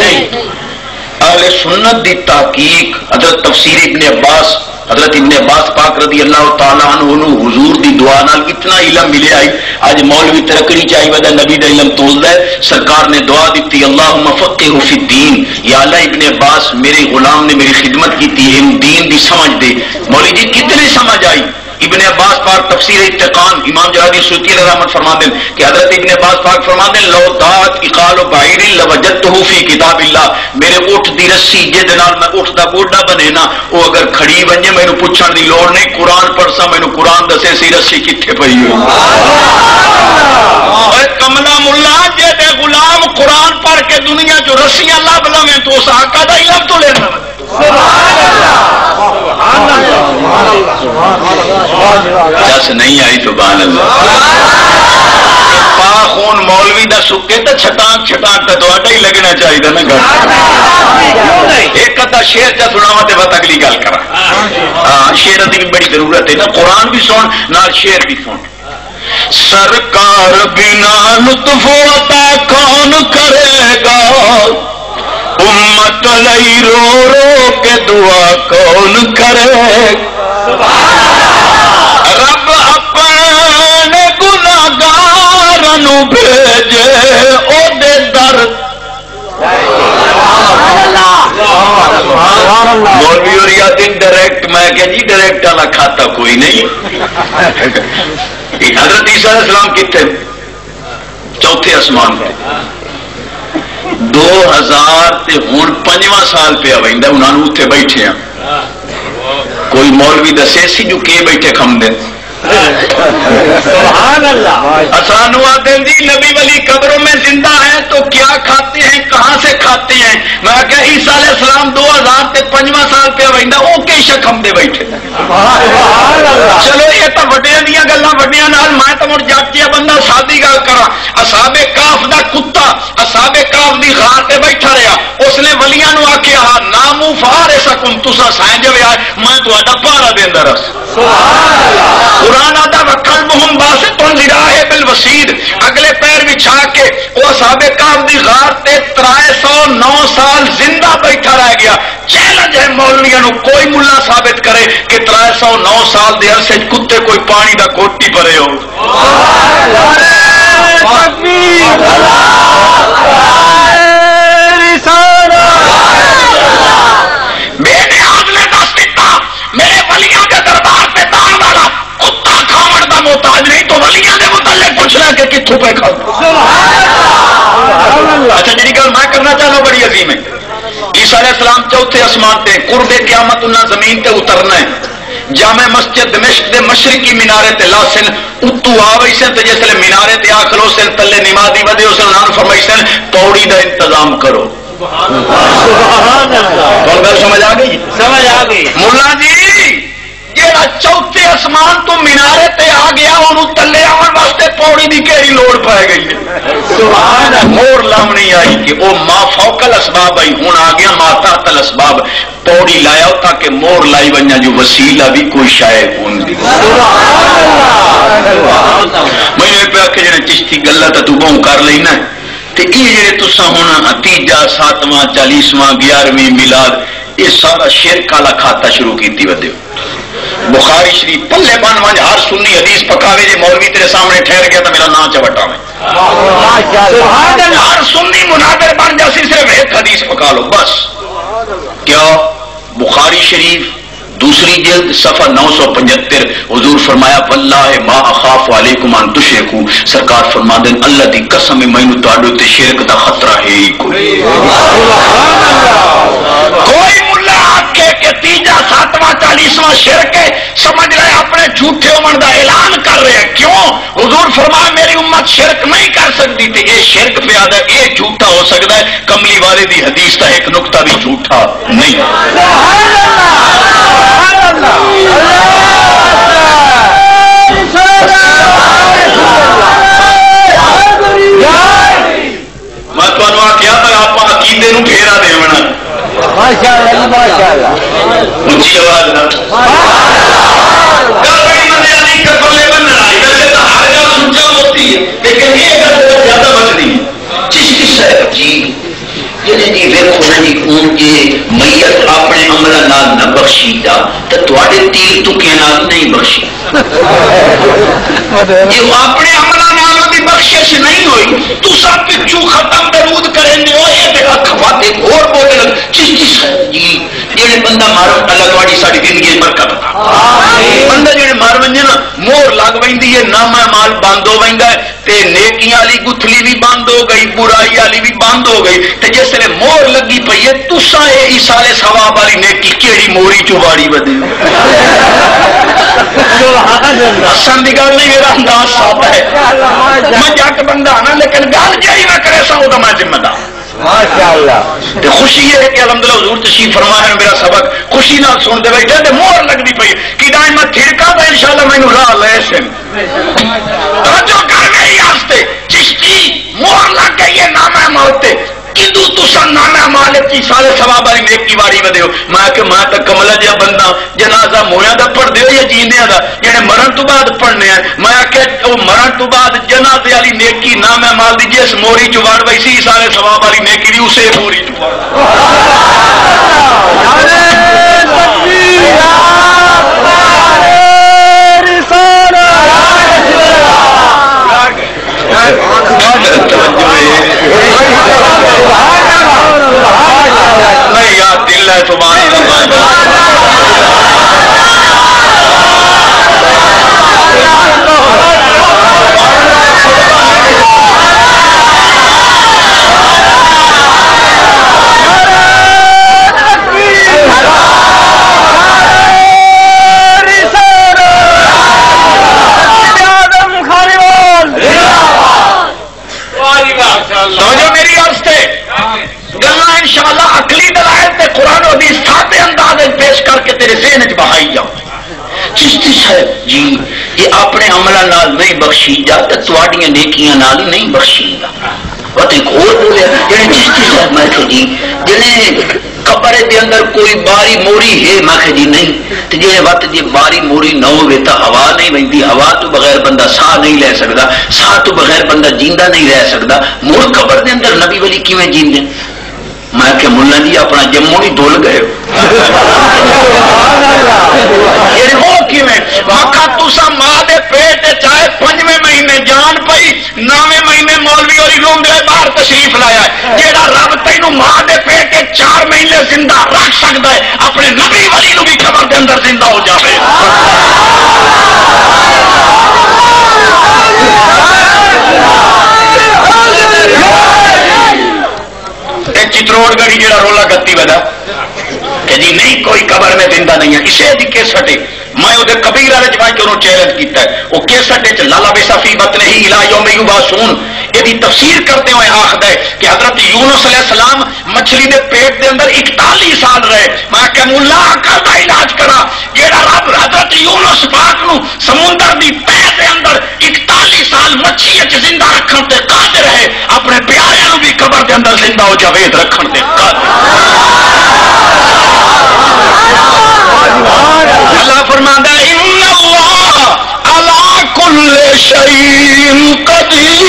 Speaker 3: اہل سنت دی تحقیق حضرت تفسیر ابن عباس، حضرت ابن عباس پاک رضی اللہ تعالیٰ عنہ حضور دی دعا نال اتنا علم ملے آئی، آج مولوی ترکڑی چاہیے ودا نبی دا علم تولدا ہے، سرکار نے دعا دیتی اللہم فقہہ فی الدین، یا اللہ ابن عباس میرے غلام نے میری خدمت کی تھی، دین دی سمجھ دے۔ مولوی جی کتنی سمجھ آئی؟ ابن عباس پاک تفسیر اتقان امام جلالدین سیوطی علیہ رحمت فرماتے ہیں کہ حضرت ابن عباس پاک فرماتے ہیں لو دات اقال و بعیر لوجدته فی کتاب اللہ، میرے اٹھ دی رسی جے نال میں اٹھ دا گوڈا بنے نا وہ اگر کھڑی ونجے مینوں پوچھن دی لوڑ نہیں، قرآن پڑھسا مینوں قرآن دسے سی رسی کتھے پئی ہوئی۔ اے کملا ملا جے دے غلام قرآن پڑھ کے دنیا جو رسیاں لب لویں تو اس آقا دا علم تو لینا۔ جس نہیں آئی سبحان اللہ۔ پا خون مولوی دا سکے تو چھٹان چھٹان تو ہی لگنا چاہیے نا گھر ایک ادا شیر چا سناوا تے بات اگلی گل کرا۔ ہاں شیر دی بڑی ضرورت ہے نا، قرآن بھی سن نال شیر بھی سن۔ سرکار بنا لطف عطا کون کرے گا، امت لئی رو رو کے دعا کون کرے، رب اپنے گناہگاراں بھیجے او دے در۔ مولوی اور یاد ڈائریکٹ میں کہ جی ڈائریکٹ والا کھاتا کوئی نہیں۔ حضرت عیسیٰ علیہ السلام کتنے؟ چوتھے آسمان پہ 2000 تے ہوں 5واں سال پہ آئندہ انہوں نے اتنے بیٹھے ہیں، کوئی مولوی دسے سی جو کے بیٹھے کھمدے سانو آتے جی نبی ولی قبروں میں زندہ ہیں تو کیا کھاتے ہیں کہاں سے کھاتے ہیں؟ میں کہ عیسیٰ علیہ السلام 2000 تے 5واں سال پہ آئندہ وہ کے شکم دے بیٹھے۔ چلو یہ تو وڈیاں دیاں گلاں وڈیاں نال، میں تو مڑ جاٹیا بندہ سادی گل کرا۔ اصحاب کاف دا کتا اصحاب کاف دی غار تے بیٹھا رہا، اس نے ولیاں نو آکھیا نامو فارسکم تساں سائیں جو آئے میں تہاڈا پہرا دیندا رہا۔ قرآن آتا وَقَلْبُهُمْ بَاسِطٌ ذِرَاعِهِ بِالْوَسِيدِ، اگلے پیر بچھا کے وہ اصحاب کہف دی غار تے 309 سال زندہ بیٹھا رہ گیا۔ چیلنج ہے مولویاں نو، کوئی ملا ثابت کرے کہ 309 سال دے عرصے کتے کوئی پانی دا گھوٹی بھرے ہو۔ میرے حاضلے دس دیتا میرے ولیاں کے دربار پہ دان والا کتا کھاون دا محتاج نہیں تو ولیاں دے متعلق پوچھنا کہ کتھوں پہ کھا۔ اچھا جی گل میں کرنا چاہتا بڑی عظیم ہے۔ عیسیٰ علیہ السلام چوتھے آسمان تے قرب قیامت انہاں زمین تے اترنا ہے۔ جامع مسجد دمشق دے مشرقی مینارے تے لاسن اتو آوئی سن تے جس لے مینارے تے آخلو سن تلے نمازی ودے اسے انہاں فرمائی سن پوڑی دا انتظام کرو۔ کون گل سمجھ آ گئی؟ سمجھ آ گئی۔ مولا جی جیڑا چوتھے آسمان تو مینارے تے آ گیا انہوں تلے آن واسطے پوڑی دی کیڑی لوڑ پائے گئی ہے؟ مور لاؤنی آئی کہ وہ ما فوق الاسباب آئی، ہوں آ گیا ما تحت الاسباب، پوڑی لایا تاکہ مور لائی ونجا جو وسیلہ بھی کوئی شاید ہوں دی۔ میں یہ پہ آکے جنہیں چشتی گلہ تا تو بہوں کر لینا ہے کہ یہ جنہیں تسا ہونا تیجا 7واں 40واں 11ویں میلاد یہ سارا شرک والا کھاتا شروع کیتی ودے۔ بخاری شریف پلے بن ونج ہر سنی حدیث پکاوے جے مولوی تیرے سامنے ٹھہر گیا تو میرا نام چوٹا میں۔ ہر سنی مناظر بن جاسی صرف ایک حدیث پکا لو بس۔ کیا بخاری شریف دوسری جلد صفحہ 975 حضور فرمایا واللہ ما اخاف علیکم ان تشرکو، سرکار فرما دیں اللہ دی قسم مینوں تہاڈے تے شرک دا خطرہ ہے ہی کوئی۔ کوئی ملا آکھے کہ تیجا 7واں 40واں شرک ہے سمجھ رہے اپنے جھوٹے ہون دا اعلان کر رہے ہیں۔ کیوں؟ حضور فرمایا میری امت شرک نہیں کر سکتی تھی، یہ شرک پہ آدھا یہ جھوٹا ہو سکتا ہے، کملی والے دی حدیث کا ایک نقطہ بھی جھوٹا نہیں۔ میں تمہیں آخیا تھا آپ عقیدے نو پھیرا دیونا۔
Speaker 4: ماشاءاللہ ماشاءاللہ
Speaker 3: اونچی آواز نہ ہر گل سنجا ہوتی ہے لیکن یہ گل زیادہ بچتی چشتی صاحب جی جی ویکو نا جی ہوں جی میت اپنے عمل نہ بخشی دا تو تے تیر تکے نہیں بخشی جی اپنے عمل بخشش نہیں ہوئی تو سب پچھو ختم درود کریں گے کھواتے اور بولنے لگ چشتی صاحب جی جہے بندہ مارو اللہ تاری ساری زندگی برکت بندہ جہے مار ونجے لگ پی ہے نامہ مال بند ہو پہ تے نیکیاں والی گتھلی بھی بند ہو گئی برائی والی بھی بند ہو گئی تے جس نے مور لگی پئی ہے تساں اے ایسالے ثواب والی نیکی کیڑی موری چوباڑی بدی ہسن کی گل نہیں میرا انداز صاف ہے میں جٹ بندہ نا لیکن گل جی نہ کرے سا وہ میں ذمہ دار خوشی ہے کہ الحمدللہ حضور تشریف فرما ہے میرا سبق خوشی نہ سن دے بیٹھے تے مور لگتی پئی کہ دائیں میں تھڑکا تو انشاءاللہ مینوں راہ لے سن توجہ کر میری واسطے چشتی مور لگ گئی ہے نامہ موت تے کدو تسا نامہ مالک کی سارے ثواب والی نیکی واری ودے ہو میں کہ میں تو کملا جہا بندہ جنازہ مویا دا پڑھ دے ہو یا جیندیاں دا جنے مرن تو بعد پڑھنے ہیں میں کہ وہ مرن تو بعد جنازے والی نیکی نامہ مال دی جس موری چ وڑ وئی سی سارے ثواب والی نیکی دی اسے موری چ وڑ نہیں یار دل ہے سمجھو میری واسطے گلا انشاءاللہ عقلی دلائل تے قرآن و حدیث سادے انداز پیش کر کے تیرے ذہن چ بہائی جاؤ چشتی صاحب جی یہ اپنے عملہ نال نہیں بخشی جا تے تواڈیاں نیکیاں نال نہیں بخشی گا پتہ ایک اور بولے جڑے چشتی صاحب میں کہ جی جنے قبر دے اندر کوئی باری موری ہے میں کہ جی نہیں تے جے وقت جے باری موری نہ ہوے تا ہوا نہیں ویندی ہوا تو بغیر بندہ ساہ نہیں لے سکدا ساہ تو بغیر بندہ جیندا نہیں رہ سکدا مڑ قبر دے اندر نبی ولی کیویں جیندے میں کہ ملا جی اپنا جموں ہی دھل گئے تسا ماں دے پیٹ چاہے 5ویں مہینے جان پئی 9ویں مہینے مولوی اور روم دے باہر تشریف لایا ہے جیڑا رب تینوں ماں دے پیٹ 4 مہینے زندہ رکھ سکتا ہے اپنے نبی ولی نو بھی قبر دے اندر زندہ ہو جائے چتروڑ گڑھی جڑا رولا گتی ودا کہ جی نہیں کوئی قبر میں زندہ نہیں ہے اسے دی کیسٹ ہے میں وہ کبیر والے جوان کے انہوں چیلنج کیتا ہے وہ کیسٹ لالا بے صفی بطن ہی الا یوم یبعثون یہ تفسیر کرتے ہوئے آخد ہے کہ حضرت یونس علیہ السلام مچھلی دے پیٹ دے اندر 41 سال رہے میں کہ مولا عقل دا علاج کرا جیڑا رب حضرت یونس پاک نو سمندر دی تہ دے اندر 41 سال مچھلی وچ زندہ رکھن تے قادر ہے اپنے پیارے نو بھی قبر دے اندر زندہ ہو جاوید رکھن تے قادر اللہ فرماندا ہے ان اللہ علی کل شیء قدیر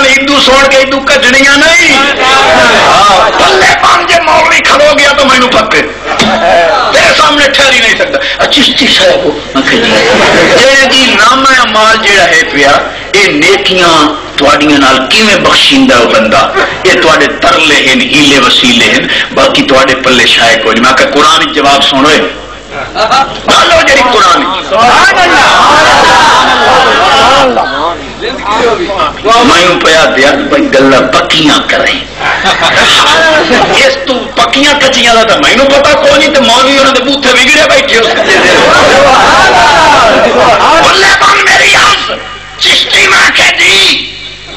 Speaker 3: ہندو سوڑ کے ہندو کجنیاں نہیں پلے پان جے مولوی کھڑو گیا تو مینو پتے تیرے سامنے ٹھہر ہی نہیں سکتا چشتی صاحب جہے جی نامہ مال جہا ہے پیا یہ نیکیاں تواڈیاں نال کیویں بخشیندا ہے بندہ یہ تواڈے ترلے ہیں ہیلے وسیلے ہیں باقی تواڈے پلے شائع کوئی نہیں میں کہ قرآن جواب سنوے ڈالو جی قرآن میں پیا دیا بھائی گلا پکیاں کریں اس تو پکیاں کچیاں کا تو مینو پتا کوئی نہیں تو مولوی انہوں نے بوتھے بگڑے بیٹھے میری آس چشتی میں کہ جی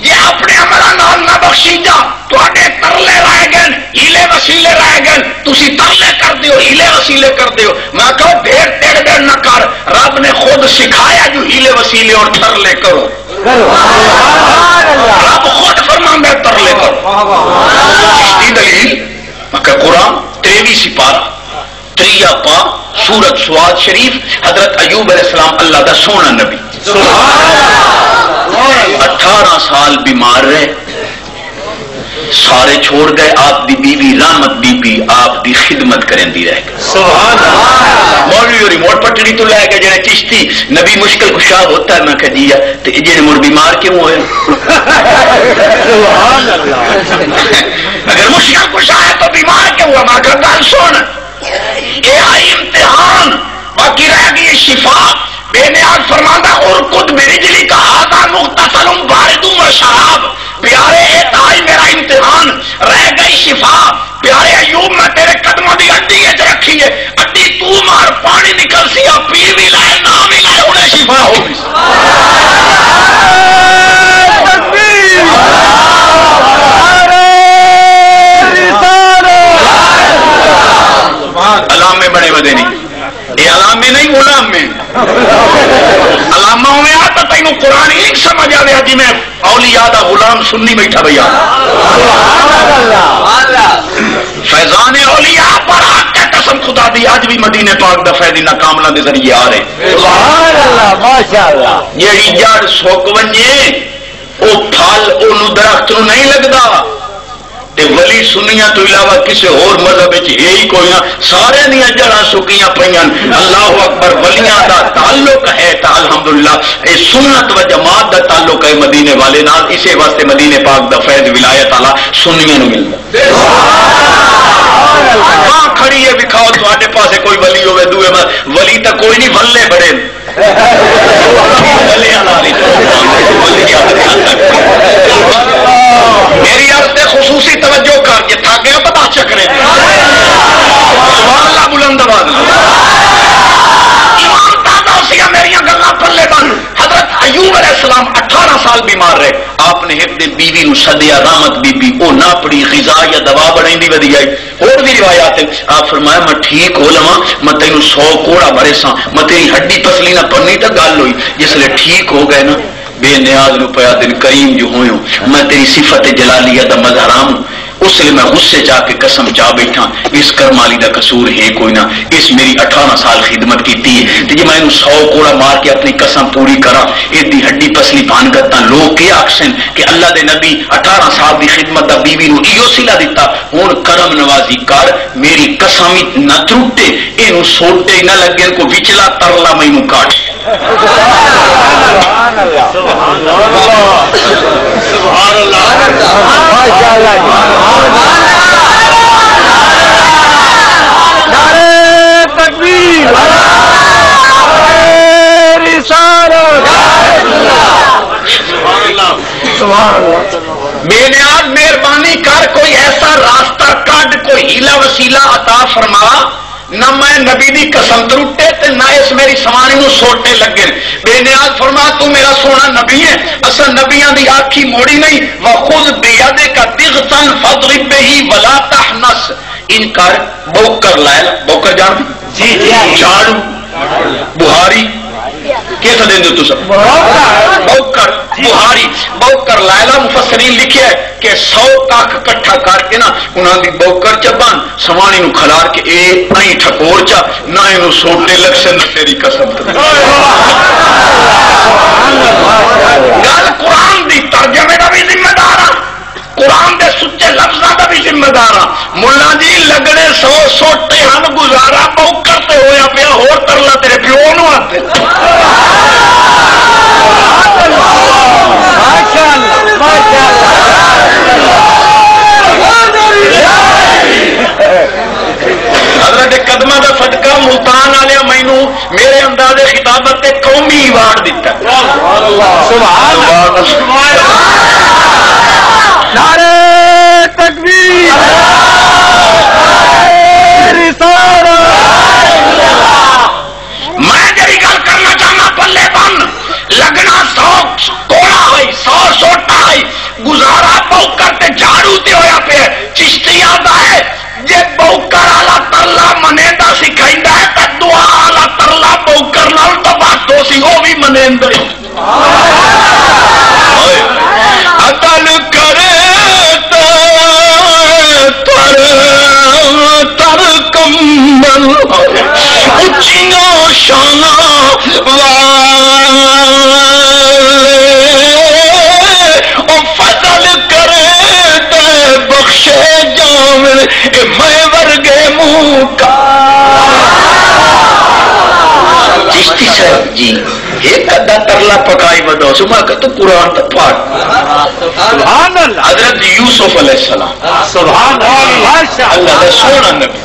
Speaker 3: جی اپنے عملہ نال نہ بخشی جا تواڈے ترلے رہ گئے ہیلے وسیلے رہ گئے تسی ترلے کر دیو ہیلے وسیلے کر دیو میں کہو ڈھیر ٹیڑھ ڈیڑھ نہ کر رب نے خود سکھایا جو ہیلے وسیلے اور ترلے کرو رب خود فرماندا ہے ترلے کرو چشتی دلیل میں کہ قرآن 23 سپارہ 3 پا سورت سواد شریف حضرت ایوب علیہ السلام اللہ دا سونا نبی 18 سال بیمار رہے سارے چھوڑ گئے آپ دی بیوی رحمت بی بی آپ دی خدمت کریں دی رہ گئے مولوی اور ریموٹ پٹڑی تو لے گئے جنہیں چشتی نبی مشکل کشا ہوتا ہے میں کہ دیا تو جنہیں مڑ بیمار کیوں ہوئے اگر مشکل کچھ آئے تو بیمار کیوں ہوا؟ میں کہتا ہوں سن یہ آئی امتحان، باقی رہ گئی شفا۔ بے نیاز فرماندہ ارکد برجلی کا ہاتھا مختصر بارد و شراب، پیارے ایک آئی میرا امتحان، رہ گئی شفا۔ پیارے ایوب میں تیرے قدموں کی ہڈی رکھی ہے، ہڈی تو مار پانی نکل سی، پی بھی لائے نہ بھی لائے انہیں شفا ہو گئی۔ علامے بڑے بدے نہیں، یہ علامے نہیں غلام میں علامہ میں آتا تینوں قرآن ایک سمجھ آ گیا جی میں اولیاء دا غلام سنی بیٹھا بھیا فیضان اولیاء پر آگ کا قسم خدا دی آج بھی مدینے پاک دا فیضی ناکاملہ دے ذریعے آ رہے یہ جڑ سوک ونجے او پھل او درخت نو نہیں لگدا تے ولی سنیاں تو علاوہ کسی اور مذہب یہی کوئی نہ، سارے دیا جڑاں سکیاں پہ۔ اللہ اکبر، ولیاں دا تعلق ہے تا الحمدللہ اے سنت و جماعت دا تعلق ہے مدینے والے نال، اسی واسطے مدینے پاک دا فیض ولایت والا سنیاں نو ملتا۔ ہاں کھڑی ہے دکھاؤ تھوڑے پاسے کوئی ولی ہوئے دوئے ولی تو کوئی نہیں، ولے بڑے میری عرض خصوصی توجہ کر کے تھا گیا پتا چکرے اللہ بلند آباد میری گلا پلے بن۔ حضرت ایوب علیہ السلام 18 سال بیمار رہے، آپ نے ایک دن بیوی نو سدیا، رحمت بی بی وہ نہ پڑی غذا یا دوا بنائی دی ودی آئی اور بھی روایات ہیں۔ آپ فرمایا میں ٹھیک ہو لواں، میں تینوں 100 کوڑا بھرے سا، میں تیری ہڈی پسلی نہ پڑنی تو گل ہوئی، جس لئے ٹھیک ہو گئے نا بے نیاز نو پیا دن کریم جو ہوئے میں تیری صفت جلالیہ دا مظہرام ہوں، اس لیے میں غصے جا کے قسم چاہ بیٹھا اس کرمالی دا قصور ہے کوئی نہ، اس میری 18 سال خدمت کیتی ہے جی میں 100 کوڑا مار کے اپنی قسم پوری کرا ایدی ہڈی پسلی بان کرتا لوگ کے آکسن کہ اللہ دے نبی 18 سال دی خدمت دا بیوی نو ایو سلا دیتا ہون کرم نوازی کر میری قسمی نہ تروٹے اینو سوٹے نہ لگے کو وچلا ترلا میں نو کاٹ سبحان اللہ سبحان اللہ ماشاءاللہ نعرہ تکبیر بے نیاز مہربانی کر کوئی ایسا راستہ کڈ کوئی ہیلا وسیلہ عطا فرما نہ میں نبی دی قسم تروٹے تے نہ اس میری سواری نو سوٹے لگے۔ بے نیاز فرما تو میرا سونا نبی ہے، اصل نبیاں دی آنکھی موڑی نہیں۔ وخذ بیدک ضغطا فاضرب به ولا تحنس، ان کر بوکر لائل بوکر جان جی جھاڑو بہاری کیسا دیں دے تو سب بوکر بہاری بوکر لائلہ مفسرین لکھے ہے کہ 100 کاک کٹھا کر کے نا انہاں دی بوکر چبان سوانی نو کھلار کے اے نہیں ٹھکور چا نہ انہوں سوٹے لگ سے نہ تیری قسم گل قرآن دی ترجمے دا بھی ذمہ دارا، قرآن دے سچے لفظاں دا بھی ذمہ دارا۔ ملا جی لگنے 100 سوٹے ہم گزارا بوکر تے ہویا پیا ہور ترلا تیرے پیو نو آتے حضرت قدمہ دا صدقہ ملتان آلیا مینو میرے انداز خطابت تے قومی ایوارڈ دیتا سبحان اللہ نعرہ تکبیر میں جی گل کرنا چاہنا پلے بن لگنا 100 کوڑا ہوئی 100 سوٹا ہوئی گزارا بوکر تے جھاڑو تے ہویا پہ چشتی آدھا ہے جے بوکر آلا ترلا منیندہ سکھائندہ ہے تے دعا آلا ترلا بوکر نال تو بات دو سی وہ بھی منیندہ عدل کرے تر کمبل اچھیاں شانہ او فضل کرے تے بخشے جامل اے میں ورگے منہ کا چشتی صاحب جی ایک ادھا ترلا پکائی بدو سما کہ تو قرآن تو پاک
Speaker 4: سبحان اللہ
Speaker 3: حضرت یوسف علیہ السلام
Speaker 4: سبحان اللہ
Speaker 3: اللہ کا سونا نبی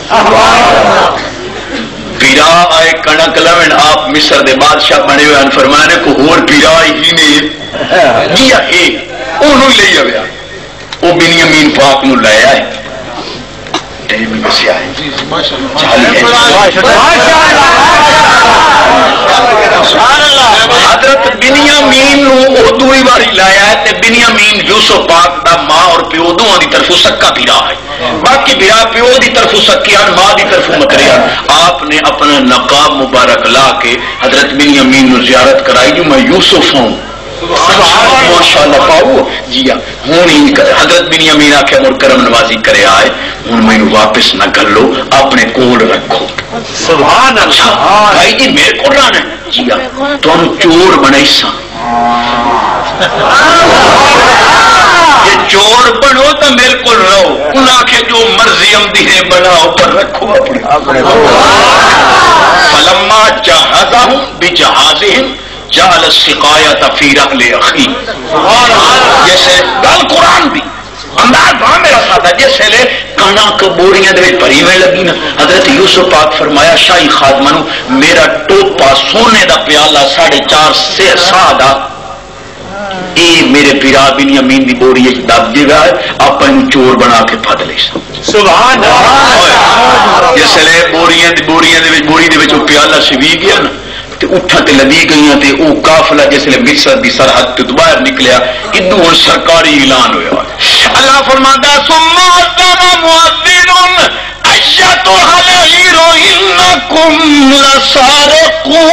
Speaker 3: پیرا آئے کنک لوین آپ مصر دے بادشاہ بنے ہوئے فرمانے کو ہور پیرا ہی نہیں جی انہوں ہی لے آیا وہ بنیامین پاک نو لے آئے حضرت بنیامین نو دوئی باری لایا ہے تے بنیامین یوسف پاک دا ماں اور پیو دونوں دی طرف سکا بھیرا ہے باقی بھیرا پیو دی طرف سکیان ماں دی طرف مکریان آپ نے اپنا نقاب مبارک لا کے حضرت بنیامین نو زیارت کرائی جو میں یوسف ہوں ماشاء اللہ پاؤ جی ہوں ہی حضرت بنیامین آخیا مر کرم نوازی کرے آئے ہوں میں واپس نہ کر لو اپنے کول رکھو
Speaker 4: سبحان اللہ
Speaker 3: بھائی جی میرے کو لانا جی تم چور بنائی سا چور بنو تو میرے کو رہو ان آخے جو مرضی آمدی ہے بناؤ پر رکھو اپنے فلما جہازہم بجہازہم جعل السقایۃ فی رحل اخی جیسے گل قرآن بھی انداز وہاں میرا ساتھ ہے جیسے لے کنک بوریاں دے بھری میں لگی نا حضرت یوسف پاک فرمایا شاہی خادمہ نو میرا ٹوپا سونے دا پیالہ 4.5 سا دا اے میرے پیرا بنیامین دی بوری وچ دب جگہ ہے آپ اینو چور بنا کے پھد لے
Speaker 4: سبحان اللہ
Speaker 3: جیسے لے بوریاں دے وچ پیالہ سوی گیا نا اٹھا تے لگی گئی تے او قافلہ جس لئے مصر دی سرحد تے باہر نکلیا ادو ہن سرکاری اعلان ہویا اللہ فرماندا ثم اذن مؤذن ایتھا العیر انکم لسارقون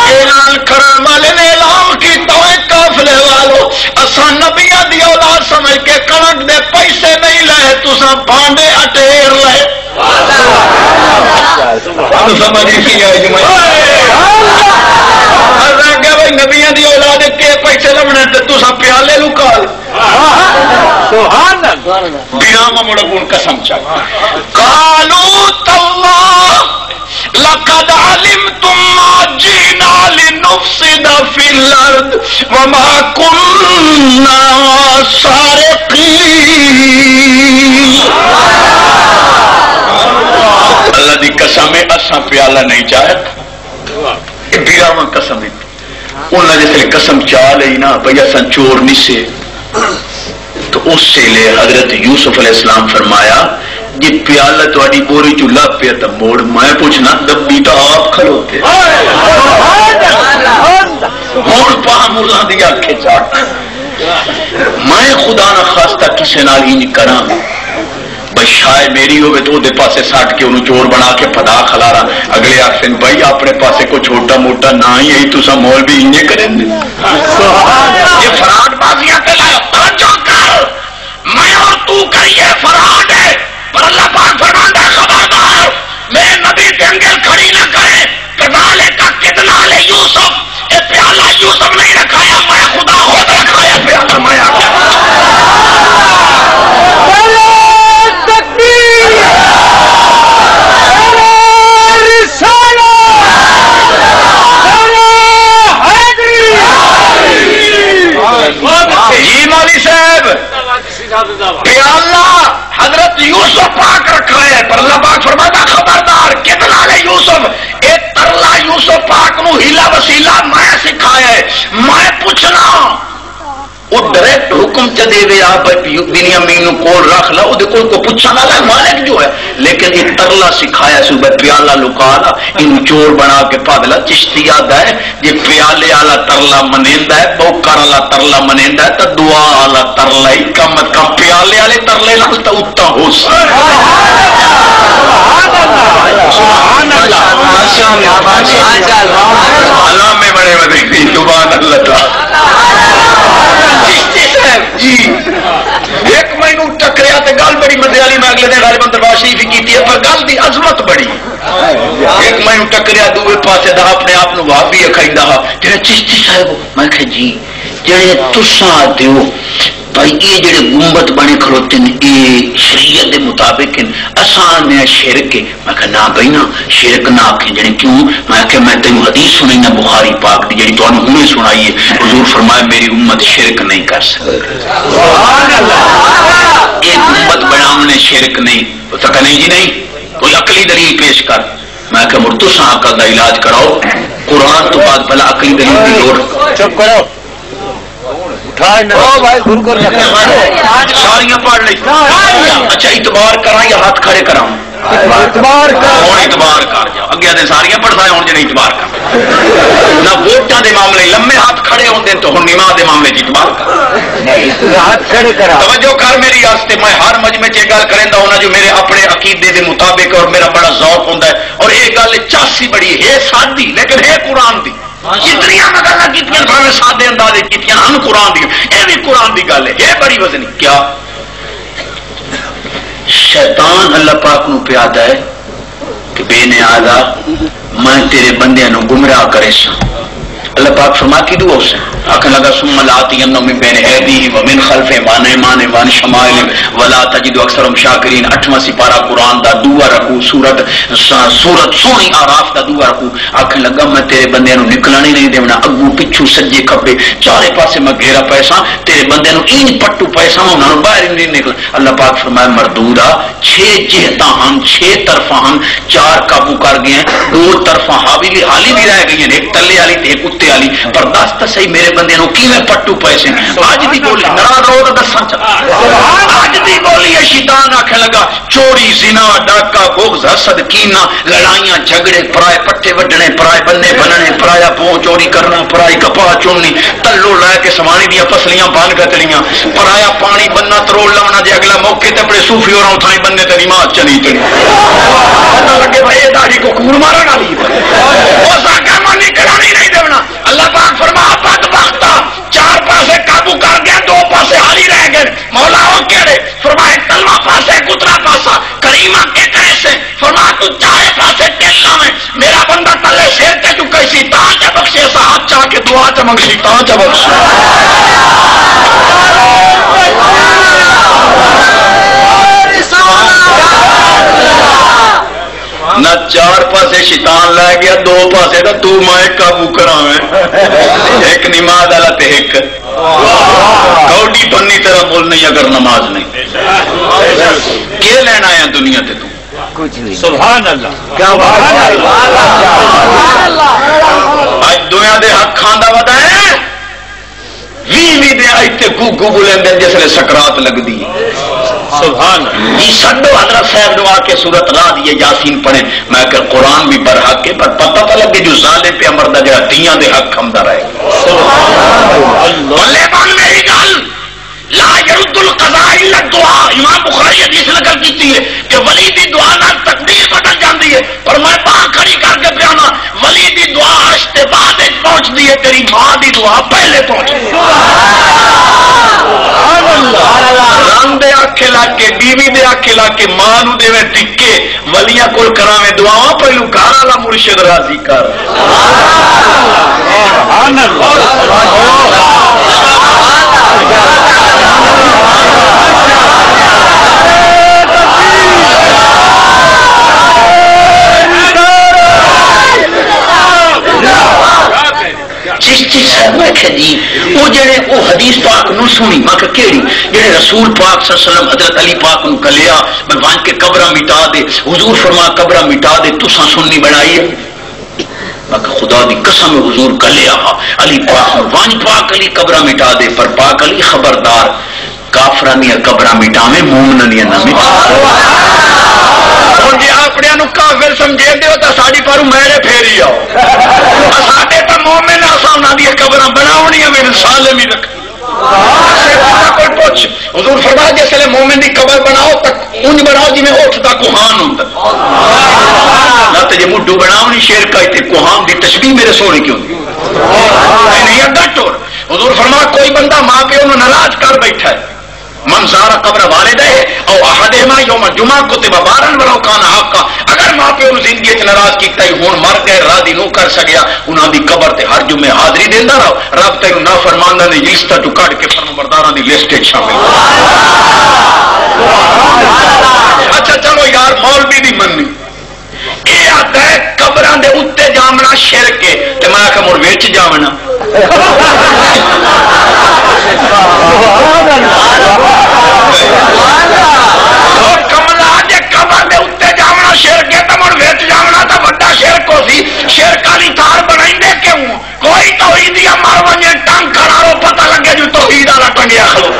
Speaker 3: اعلان کرن والے نے اعلان کیتا ہے قافلے والو اساں نبیاں دی اولاد سمجھ کے کنک دے پیسے نہیں لے تساں بانڈے اٹیر لے سمجھ نہیں آئی جی بھائی نبیاں دی اولاد کے پیسے لبنے تصا پیالے لکال بیرام مڑ گون قسم چاہ قالوا تاللہ لقد علمتم ما جئنا لنفسد في الارض وما كنا سارقين اللہ دی قسم ہے اساں پیالہ نہیں چاہت بیراون قسم ہے انہاں جیسے قسم چاہ لئی نا بھئی اساں چور نہیں سے تو اس سے لے حضرت یوسف علیہ السلام فرمایا جی پیالہ تہاڈی بوری چ لب پیا تے موڑ میں پوچھنا دبی تو آپ کھلوتے ہن پا مولا دی اکھے چاٹ میں خدا نہ خواستہ کسے نال ہی نہیں کراں شاید میری ہوئے تو دے پاسے ساٹ کے انہوں چور بنا کے پدا کھلارا اگلے آخر بھائی اپنے پاسے کو چھوٹا موٹا نہ ہی ہے تو سا مول بھی انہیں کریں دے یہ فراڈ بازیاں کے لائے توجہ کر میں اور تو کریے فراڈ ہے پر اللہ پاک فرماندا ہے خبردار میں نبی دنگل کھڑی نہ کرے کدالے کا کتنا لے یوسف اے پیالہ یوسف نہیں رکھایا میں خدا خود رکھایا پیالہ میں جی مولوی صاحب پیالہ حضرت یوسف پاک رکھا ہے پر اللہ پاک فرماتا خبردار کتنا لے یوسف ایک ترلا یوسف پاک نو ہیلا وسیلہ میں سکھایا ہے میں پوچھنا وہ ڈائریکٹ حکم چ دے دے آپ بنیامین نو کول رکھ لا اودے کول کو پوچھنا والا مالک جو ہے لیکن یہ ترلا سکھایا سی بھائی پیالہ لکا لا ان چور بنا کے پادلا چشتیا دا ہے یہ پیالے والا ترلا منیندا ہے بوکر والا ترلا منیندا ہے تے دعا والا ترلا ہی کم از کم پیالے والے ترلے نال تے اتا ہو سبحان اللہ اللہ میں بڑے بدی سبحان اللہ تعالی جی ایک مہینوں ٹکریا تے گل بڑی مزے والی میں اگلے دن غالباً دربار شریف کی ہے پر گل دی عظمت بڑی ایک مہینوں ٹکریا دوسرے پاسے دا اپنے آپ نو وہابی اکھائیدا ہا جڑے چشتی صاحب میں کہ جی جڑے تساں دیو بھائی یہ جڑے گنبد بنے کھلوتے ہیں یہ شریعت دے مطابق آسان میں شرک ہے. میں کہا نہ بھائی نہ شرک نہ آکھیں جڑے کیوں. میں کہ میں تینوں حدیث سنائی نا بخاری پاک دی جڑی تانوں ہمیں سنائی ہے. حضور فرمایا میری امت شرک نہیں کر سکتی. یہ گنبد بناونے شرک نہیں. تو کہ نہیں جی نہیں کوئی عقلی دلیل پیش کر. میں کہ مر تساں عقل دا علاج کراؤ. قرآن تو بعد بھلا عقلی دلیل دی لوڑ. چپ کرو ساریاں پڑھ لی. اچھا اعتبار کرا یا ہاتھ کھڑے کراؤں؟ اعتبار کر جاؤ. اگیا دن ساریاں پڑھتا ہے ہوں جی اعتبار کر. نہ ووٹاں دے معاملے لمے ہاتھ کھڑے ہوتے تو ہوں نماز دے معاملے اعتبار کر. توجہ کر میری واسطے. میں ہر مجمع چ گل کریں ہونا جو میرے اپنے عقیدے دے مطابق اور میرا بڑا ذوق ہوتا ہے. اور یہ گل چاسی بڑی ہے سادی لیکن ہے قرآن دی. جتنی میں گلا کی سادے اندازے کی ہم قرآن دی یہ بھی قرآن دی گل ہے. یہ بڑی وزنی کیا شیطان اللہ پاک نو پیادا ہے کہ بے نیازا میں تیرے بندے نو گمراہ کرے سا. اللہ پاک فرما کی دعا سے آخر لگا ثم لآتینہم من بین ایدیہم ومن خلفہم وعن ایمانہم وعن شمائلہم ولا تجد اکثرہم شاکرین. 8واں سپارہ قرآن دا دعا رکھو. سورت سونی آراف دا دعا رکھو. آخر لگا میں تیرے بندے نو نکلنا نہیں دینا. اگو پچھو سجے کھبے چارے پاسے میں گھیرا پیسا تیرے بندے نو این پٹو پیسا انہوں نے باہر نہیں نکل. اللہ پاک فرمایا مردودا 6 جہتاں ہم 6 طرفاں ہم 4 قابو کر گئے ہیں. 2 طرفاں حالی بھی رہ گئی ہیں. ایک تلے والی تے ایک کتے والی. پر دس تو صحیح میرے بندے نو کیویں پٹو پیسے. اج دی بولی ناراض ہو تو دساں چل. اج دی بولی ہے شیطان آکھن لگا چوری زنا ڈاکہ بغض حسد کینہ لڑائیاں جھگڑے پرائے پٹے وڈنے پرائے بننے بننے پرایا پو چوری کرنا پرائی کپاہ چننی تلو لے کے سوانی دیا پسلیاں بن گتلیاں پرایا پانی بننا تروڑ لانا جے اگلا موقع تے اپنے صوفی اور تھائی بننے تے نماز چلی چلی پتہ لگے بھائی یہ داڑھی کو کور مارن والی او ساکا مانی کرانی نہیں دینا. اللہ پاک فرما بدبختا 4 پاسے قابو کر گیا 2 پاسے حالی رہ گئے. مولا وہ کہڑے فرمائے تلوا پاسے کترا پاسا کریمہ کے کیسے فرما تو چارے پاسے ٹیکا میں میرا بندہ تلے شیر تے چکے سی تاں چا بخشے سا ہاتھ چاہ کے دعا چا منگسی تاں چا بخشے نہ 4 پاسے شیطان لے گیا 2 پاسے تو تو میں قابو کراویں. ایک نماز والا تے ایک کوڈی بننی تیرا مول نہیں اگر نماز نہیں. کیا لینا آیا دنیا تے تو کچھ نہیں. سبحان اللہ کیا اج دنیا دے حق کھاندا ودا ہے 20 دے ایتھے گو بولندے جس نے سکرات لگدی. سبحان اللہ سڈو حضرت صاحب دعا کے سورت لا دیے یاسین پڑھیں. میں کہ قرآن بھی برحق ہے پر پتہ تو لگے جو ظالم پہ مردا جڑا دیاں دے حق ہمدا رہے. بلے بن میری گل لا يرد القضاء الا الدعاء. امام بخاری حدیث نقل کیتی ہے کہ ولی دی دعا نال تقدیر بدل جاندی ہے. پر میں باں کھڑی کر کے بیانا ولی دی دعا عرش تے بعد وچ پہنچدی ہے تیری ماں دی دعا پہلے پہنچدی رنگ دے آکھے لا کے بیوی دے آکھے لا کے ماں نو دے ٹکے ولیاں کول کراویں دعاواں پہلو گھر والا مرشد راضی کر. سبحان اللہ چشتی صاحب میں کہ جی وہ جڑے وہ حدیث پاک نو سنی میں کہ کیڑی جڑے رسول پاک صلی اللہ علیہ وسلم حضرت علی پاک نو کلیا میں وان کے قبرہ مٹا دے حضور فرما قبرہ مٹا دے تساں سننی بنائی ہے. میں کہ خدا دی قسم حضور کلیا علی پاک وان پاک علی قبرہ مٹا دے پر پاک علی خبردار کافرانی قبرہ مٹاویں مومنانی نہ مٹا. جی اپنے کافر سمجھے دے تو ساری پر میرے پھیری آؤ ساڈے تو مومن اساں انہاں دی قبراں بناونیاں میرے سالم ہی رکھ. کوئی پوچھ حضور فرمایا جس لے مومن دی قبر بناؤ تک اونج بناؤ جی میں اٹھ دا کوہان ہوندا نہ تے جے مڈو بناونی شیر کا تے کوہان دی تشبیہ میرے سونے کیوں نہیں اڈا ٹور. حضور فرمایا کوئی بندہ ماں پیو نو ناراض کر بیٹھا ہے من زار قبر والدہ او احدہما یوم الجمعہ کتب بارن ولو کان حقا. اگر ماں پیو زندگی چ ناراض کیتا ہی ہن مر گئے راضی نو کر سکیا انہاں دی قبر تے ہر جمعے حاضری دیندا رہو. رب تینوں نافرماناں دی لسٹ تو کٹ کے فرمانبرداراں دی لسٹ وچ شامل. اچھا چلو یار مولوی دی مننی یہ آتا ہے قبراں دے اوتے جامنا شرک ہے تے میں کہ مڑ وچ جامنا کملا جے قبر دے اوتے جامنا شرک ہے تے مڑ وچ جامنا تے بڑا شرک ہو سی. شرک والی تھار بنائیندے کیوں؟ کوئی توحید یا مار ونجے ٹنگ کھڑاو پتہ لگے جو توحید والا ٹنگیا کھلو.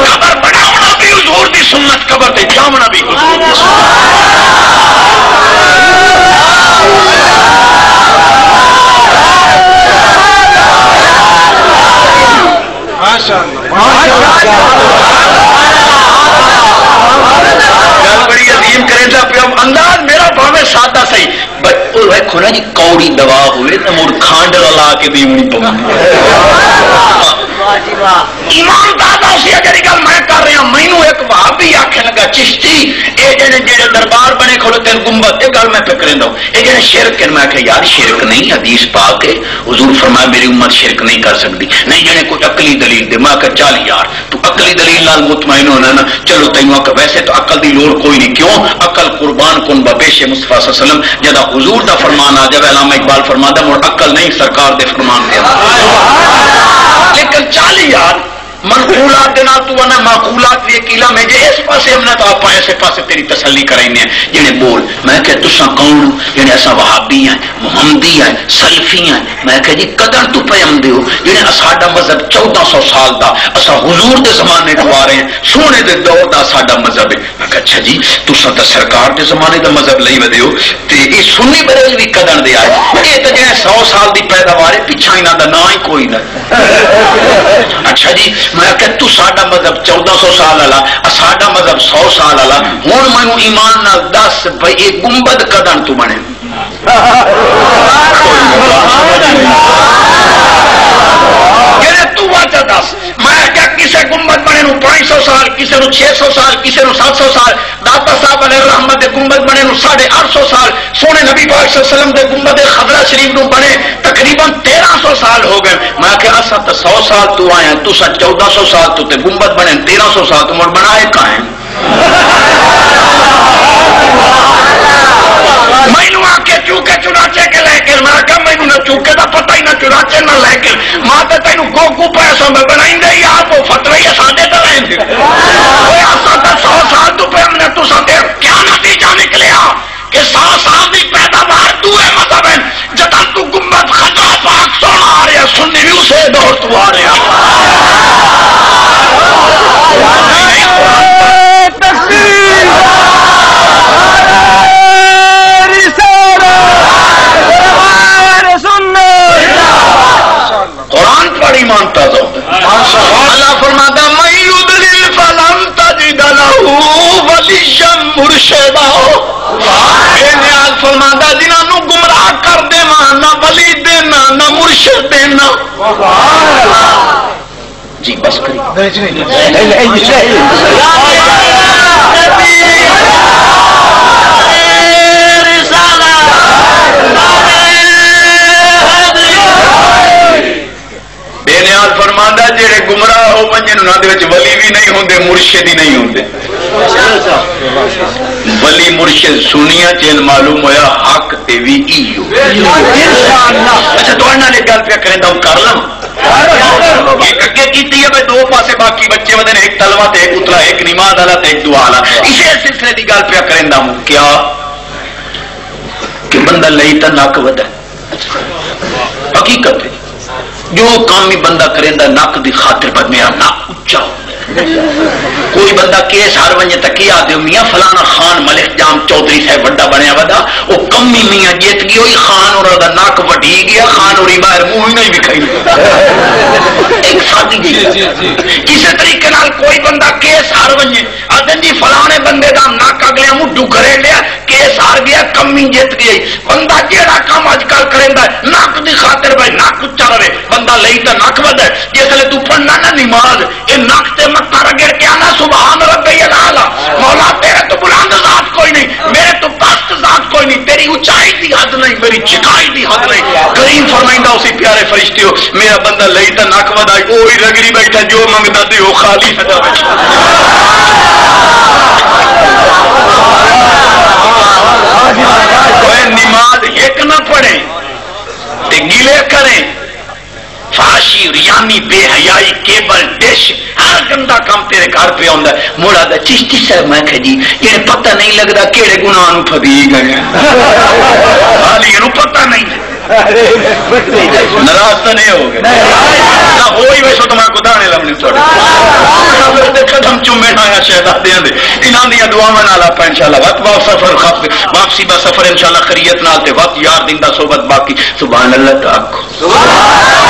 Speaker 3: قبر بناونا بھی حضور دی سنت قبر تے جامنا بھی حضور دی سنت. گل بڑی عظیم کرے پیا انداز میرا بھاوے سادہ صحیح ویکو نا جی کوڑی دوا ہوئے تو مڑ کھانڈ لا کے دیونی پو. ایمان دادا اسی جی گل میں کر رہا مینو ایک وہابی آخر لگا چشتی یہ جڑے دربار بنے کھولے تین گنبد یہ گل میں فکر دوں یہ جڑے شرک میں آخیا یار شرک نہیں حدیث پا کے حضور فرمایا میری امت شرک نہیں کر سکتی. نہیں جڑے کوئی عقلی دلیل دے میں آخر چل یار تو عقلی دلیل نال مطمئن ہونا نا چلو تینوں ویسے تو عقل دی لوڑ کوئی نہیں. کیوں؟ عقل قربان کن بپیش مصطفیٰ صلی اللہ علیہ وسلم جدا حضور دا فرمان آ جائے علامہ اقبال فرماتا مڑ عقل نہیں سرکار دے فرمان دے. لیکن چالی یار منقولات دے نال تو نا معقولات بھی اکیلا میں جے اس پاسے ہم نے تو آپ ایسے پاسے تیری تسلی کرائیں جنہیں بول میں کہ تساں کون جنہیں ایسا وہابی ہیں محمدی ہیں سلفی ہیں میں کہ جی قدر تو پیام دیو جنہیں اساڈا مذہب 1400 سال دا اسا حضور دے زمانے کو آ رہے ہیں سونے دے دور دا اساڈا مذہب ہے. میں کہ اچھا جی تساں تے سرکار دے زمانے دا مذہب لئی ودیو تے یہ سنی بریلوی قدر دے آئے یہ تے جنہیں 100 سال دی پیداوار ہے پیچھا انہاں دا نہ ہی کوئی نہ. اچھا جی میں کہ تو ساڈا مذہب 1400 سال والا ساڈا مذہب 100 سال والا ہوں مینو ایمان نال دس بھائی یہ گنبد کدن تو بنے. تو وجہ دس میں کیا کسے گنبد بنے نو 500 سال کسے نو 600 سال کسے نو 700 سال داتا صاحب علیہ الرحمت دے گنبد بنے نو 850 سال سونے نبی پاک صلی اللہ علیہ وسلم دے گنبد خضرا شریف نو بنے تقریباً 1300 سال ہو گئے. میں کہ اسا تو 100 سال تو آیا تو 1400 سال تو تے گنبد بنے 1300 سال تو مڑ بنائے کائیں. مینو آ کے چوکے چناچے کے لے کے میں کہ مینو نہ چوکے دا پتہ ہی نہ چناچے نہ لے کے ماں تے تینوں گوگو پیسوں میں بنائیں دے یا آپ فتوی یا ساڈے تے لین دے اوے اساں تے 100 سال تو پہ ہم نے تو ساڈے کیا نتیجہ نکلیا کہ 100 سال دی پیداوار تو ہے مطلب جداں تو گنبد خطرہ پاک سونا آ رہا سنی بھی اسے دور تو آ رہا. قرآن پڑھی مانتا تو اللہ فرماتا من یضلل فلن تجد له ولیا مرشدا. اے نیاز فرماتا جنہاں نو گمراہ کر دے نہ ولی دینا نہ مرشد دینا. جی بس کری بےنیاز فرماندا جڑے گمراہ ہو منجن انہاں دے وچ ولی بھی نہیں ہوندے مرشد ہی نہیں ہوندے. ولی مرشد سنیا چین معلوم ہویا حق تے وی ایو. اچھا تو انہاں نے گل پہ کریندا کر لم ایک اگے کیتی ہے بھائی دو پاسے باقی بچے ودے ایک تلوا تے ایک اتلا ایک نماز والا تے ایک دعا والا اسی سلسلے دی گل پہ کریندا ہوں کیا کہ بندہ لئی تے نک ودا حقیقت ہے جو کام ہی بندہ کرے نک دی خاطر پر میرا نک اچا ہو کوئی بندہ کیس ہر ونجے تکی آدھے میاں فلانا خان ملک جام چودھری صاحب وڈا بنیا ودا وہ کمی میاں جیت گئی ہوئی خان اور دا ناک وڈی گیا خان اور باہر منہ ہی نہیں بکھائی ایک ساتھی جی کسی طریقے نال کوئی بندہ کیس ہار ونجے آدھن جی فلانے بندے دا ناک اگلے مڈو کرے لیا کیس ہار گیا کمی جیت گئی بندہ جیڑا کام اج کل کریندا ہے ناک دی خاطر بھائی ناک اچا رہے بندہ لئی تے ناک ود ہے جسے تو پڑھنا نا نماز اے ناک تے متھا رگڑ کے آنا سبحان ربی الاعلی مولا تیرے تو بلند ذات کوئی نہیں میرے تو پست ذات کوئی نہیں تیری اونچائی دی حد نہیں میری چکائی دی حد نہیں کریم فرمائندا اسی پیارے فرشتے ہو میرا بندہ لئی تے ناک ود ہے وہی رگڑی بیٹھا جو منگدا تے وہ خالی سدا بیٹھا نماز ایک نہ پڑھیں تے گلے کریں فاشی ریانی بے حیائی کیبل ڈش ہر گندا کام تیرے گھر پہ آندا ہے موڑا دا چشتی صاحب میں کہ جی یہ پتہ نہیں لگتا کیڑے گناہ نو پھبی گئے حالی نو پتہ نہیں ناراض تو نہیں ہو گئے نہ ہوئی ویسو تو میں کو دانے لمنے تھوڑے قدم چومے نایا شہزادیاں دے انہاں دیاں دعاواں نال اپا انشاءاللہ وقت سفر واپسی با سفر انشاءاللہ خیریت نال تے وقت یار دین دا صحبت باقی سبحان اللہ تعالی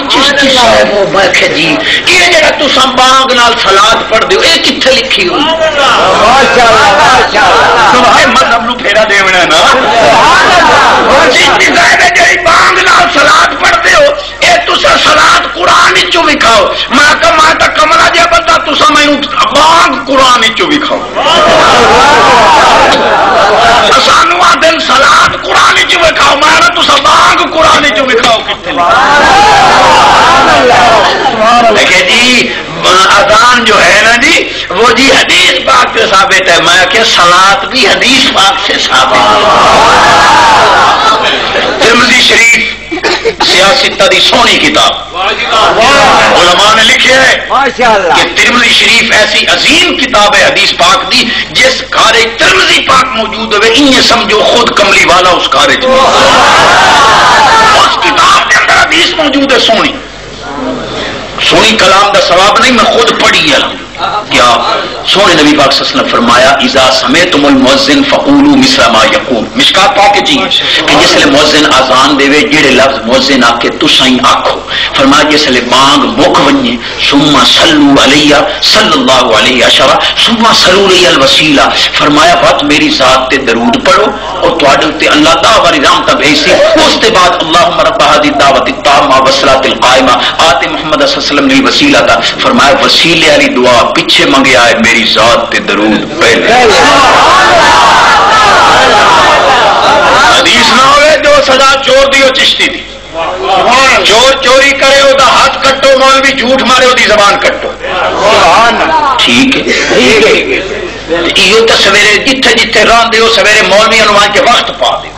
Speaker 3: چشتی صاحب ہو میں کہ جی یہ جڑا تساں بانگ نال سلاد پڑھ دیو اے کتھے لکھی ہوئی تمہارے مذہب نو پھیرا دیونا نا چشتی صاحب جڑی بانگ نال سلاد پڑھ دیو اے تساں سلاد قرآن وچوں وکھاؤ میں کہ میں تا کملا جے بندہ تساں مینوں بانگ قرآن وچوں وکھاؤ سانو آدن سلاد قرآن وچوں وکھاؤ میں تساں بانگ قرآن وچوں وکھاؤ کتھے دیکھیں جی اذان جو ہے نا جی وہ جی حدیث پاک سے ثابت ہے میں کہ صلاۃ بھی حدیث پاک سے ثابت ہے ترمذی شریف سیاست دی سونی کتاب علماء نے لکھا ہے کہ ترمذی شریف ایسی عظیم کتاب ہے حدیث پاک دی جس کارے ترمذی پاک موجود ہوئے انہیں سمجھو خود کملی والا اس کارے اس کتاب کے اندر حدیث موجود ہے سونی سونی کلام دا ثواب نہیں میں خود پڑھی ہے کیا سونے نبی پاک صلی اللہ علیہ وسلم فرمایا اذا سمعتم المؤذن فقولوا مثل ما يقول مشکات پاک جی کہ جس لئے مؤذن اذان دے جڑے لفظ مؤذن آ کے تسائیں آکھو فرمایا جس لئے بانگ مک ونجے ثم صلوا علیہ صلی اللہ علیہ اشرا ثم صلوا علیہ الوسیلہ فرمایا بات میری ذات تے درود پڑھو اور تواڈے تے اللہ دا والی رحمت بھیجی اس کے بعد اللهم رب هذه الدعوۃ التامہ والصلاۃ القائمہ آت محمد صلی اللہ علیہ وسلم نے وسیلہ تھا فرمایا وسیلے والی دعا پیچھے منگیا ہے میری ذات تے درود پہلے حدیث نہ ہوئے جو سزا چور دیو چشتی دی چور چوری کرے او دا ہاتھ کٹو مولوی جھوٹ مارے او دی زبان کٹو ٹھیک ہے یہ تو سویرے جتھے جتھے ران دیو سویرے مولوی انوان کے وقت پا دیو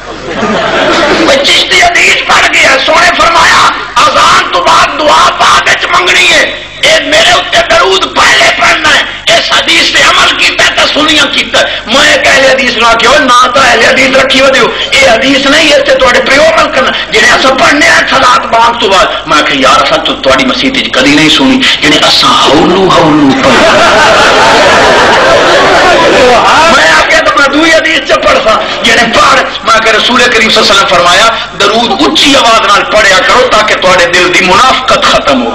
Speaker 3: چشتی حدیث پڑھ گیا سونے فرمایا اذان تو بعد دعا بعد وچ منگنی ہے اے میرے اتنے درود پہلے پڑھنا ہے اس حدیث سے عمل کیتا ہے سنیا کیتا ہے میں ایک اہل حدیث نہ کہ نہ تو اہل حدیث رکھی ہو دیو یہ حدیث نہیں ہے تھوڑے پریو عمل کرنا جنہیں اصا پڑھنے ہیں صلاۃ بانگ تو بعد میں کہ یار اصا تو تھوڑی مسیح کدی نہیں سنی جنہیں اصا ہولو ہولو میں آگے تو میں دوئی حدیث سے پڑھ سا جنہیں پڑھ میں کہ رسول کریم صلی اللہ علیہ وسلم فرمایا درود اچھی آواز نال پڑھیا کرو تاکہ تھوڑے دل دی منافقت ختم ہو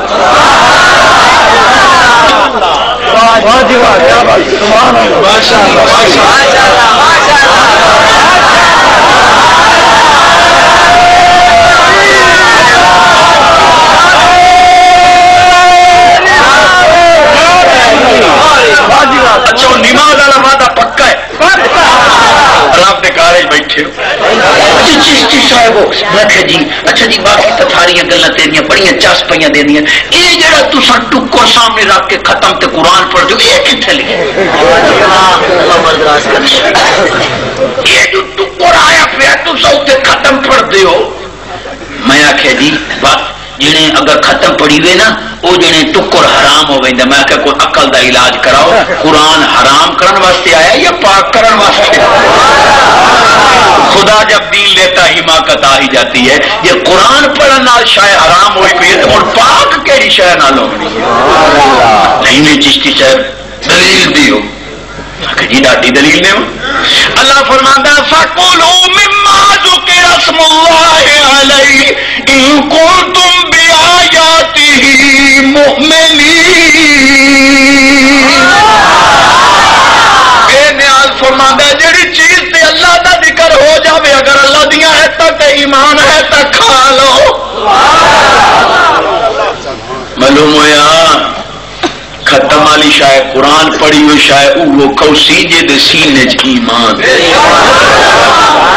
Speaker 3: اچھا نماز والا وعدہ پکا ہے آپ نے کالج بیٹھے چشتی صاحب میں کہ جی اچھا جی باقی تو ساریاں گلاں تیریاں بڑیاں چس پیاں دینیاں یہ جڑا تساں ٹکر سامنے رکھ کے ختم تے قرآن پڑھ دو یہ کتنے لکھے یہ جو ٹکر آیا پیا تساں تے ختم پڑھ دیو میں آخیا جی بس جنہیں اگر ختم پڑھی ہوئے نا وہ جنے ٹکر حرام ہو گئی. میں کہ کوئی عقل دا علاج کراؤ. قرآن حرام کرن واسطے آیا یا پاک کرن واسطے؟ خدا جب دین لیتا ہی حماقت آ ہی جاتی ہے. یہ قرآن پڑھن نال شاید حرام ہوئی کوئی ہے اور پاک کیڑی شے نال ہونی نہیں. چشتی صاحب دلیل دیو. جی ڈاڈی دلیل نے اللہ فرماتا ہے فَقُلُوا مِمَّا ذُكِرَ اسْمُ اللَّهِ عَلَيْهِ إِن كُنتُم بِآيَاتِهِ مُؤْمِنِينَ. اے نیاز فرماتا ہے جڑی چیز تے اللہ دا ذکر ہو جاوے اگر اللہ دیاں ایتاں تے ایمان ہے تے کھا لو. معلوم ہویا ختم والی شاید قرآن پڑھی ہوئی شاید وہ کوسی جے سینے چ ایمان.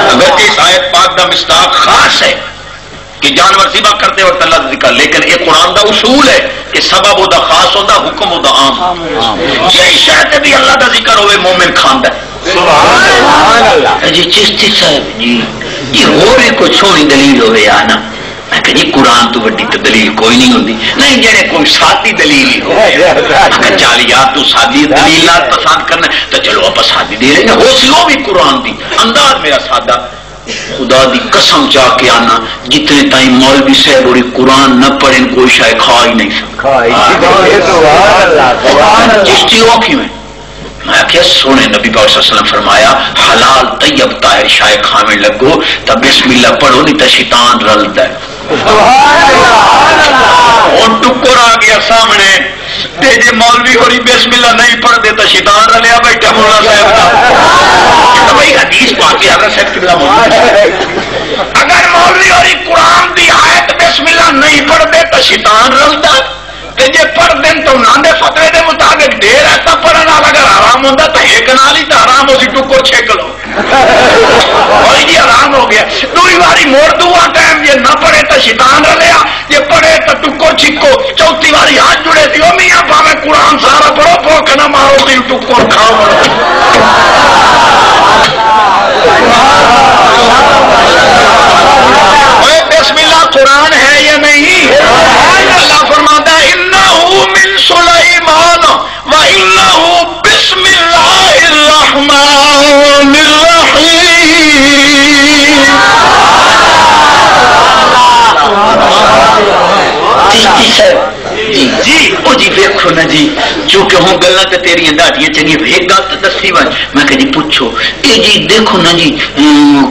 Speaker 3: اگر اس آیت پاک دا مصداق خاص ہے کہ جانور ذبح کرتے وقت اللہ کا ذکر، لیکن یہ قرآن دا اصول ہے کہ سبب وہ دا خاص ہوتا حکم وہ دا عام. یہی شاید بھی اللہ دا ذکر ہوئے مومن کھاندا ہے. سبحان اللہ. جی چشتی صاحب جی یہ ہو بھی کوئی سونی دلیل ہوئے آنا میں کہ جی قرآن تو وڈی تو دلیل کوئی نہیں ہوتی. نہیں جڑے کوئی سادی دلیل ہی ہو چال یار تو سادی دلیل پسند کرنا تو چلو آپ سادی دے رہے ہیں. ہو سی وہ بھی قرآن دی انداز میرا سادہ. خدا دی قسم چاہ کے آنا جتنے تائیں مولوی صاحب اور قرآن نہ پڑھیں کوئی شاید کھا ہی نہیں سکتا. چشتی اوکھی میں کیا سونے نبی پاک صلی اللہ علیہ وسلم فرمایا حلال طیب طاہر شاید کھاویں لگو تو بسم اللہ پڑھو نہیں تو شیطان رلتا ہے. اور ٹکر آ گیا سامنے جی مولوی ہوری بسم اللہ نہیں پڑھتے تو شیطان رلیا بیٹھا مولا صاحب کا. بھائی حدیث پاک حضرت صاحب قبلہ موجود. اگر مولوی ہوری قرآن دی آیت بسم اللہ نہیں پڑھتے تو شیطان رلتا جی پڑھ دیں تو انہوں نے فتوے کے مطابق ڈیر ایسا پڑھنے والا اگر حرام ہوتا تو ایک نال ہی تو حرام ہو سی ٹکر چھک لو جی حرام ہو گیا. دوئی باری موڑ دعا ٹائم یہ نہ پڑھے تو شیطان رلیا یہ پڑھے تو ٹکر چھکو. چوتھی باری ہاتھ جڑے تھی وہ میاں پاوے قرآن سارا پڑھو پوکھ نہ مارو سی ٹکر کھاؤ. بسم اللہ قرآن ہے یا نہیں؟ اللہ فرماتا ہے انہو من سلیمان و انہو بسم اللہ الرحمن الرحیم. جی او جی ویکھو نا جی چونکہ ہوں گلاں تے تیریاں داڑیاں چنگی ایک گل تو دسی ون میں کہ جی پوچھو اے جی دیکھو نا جی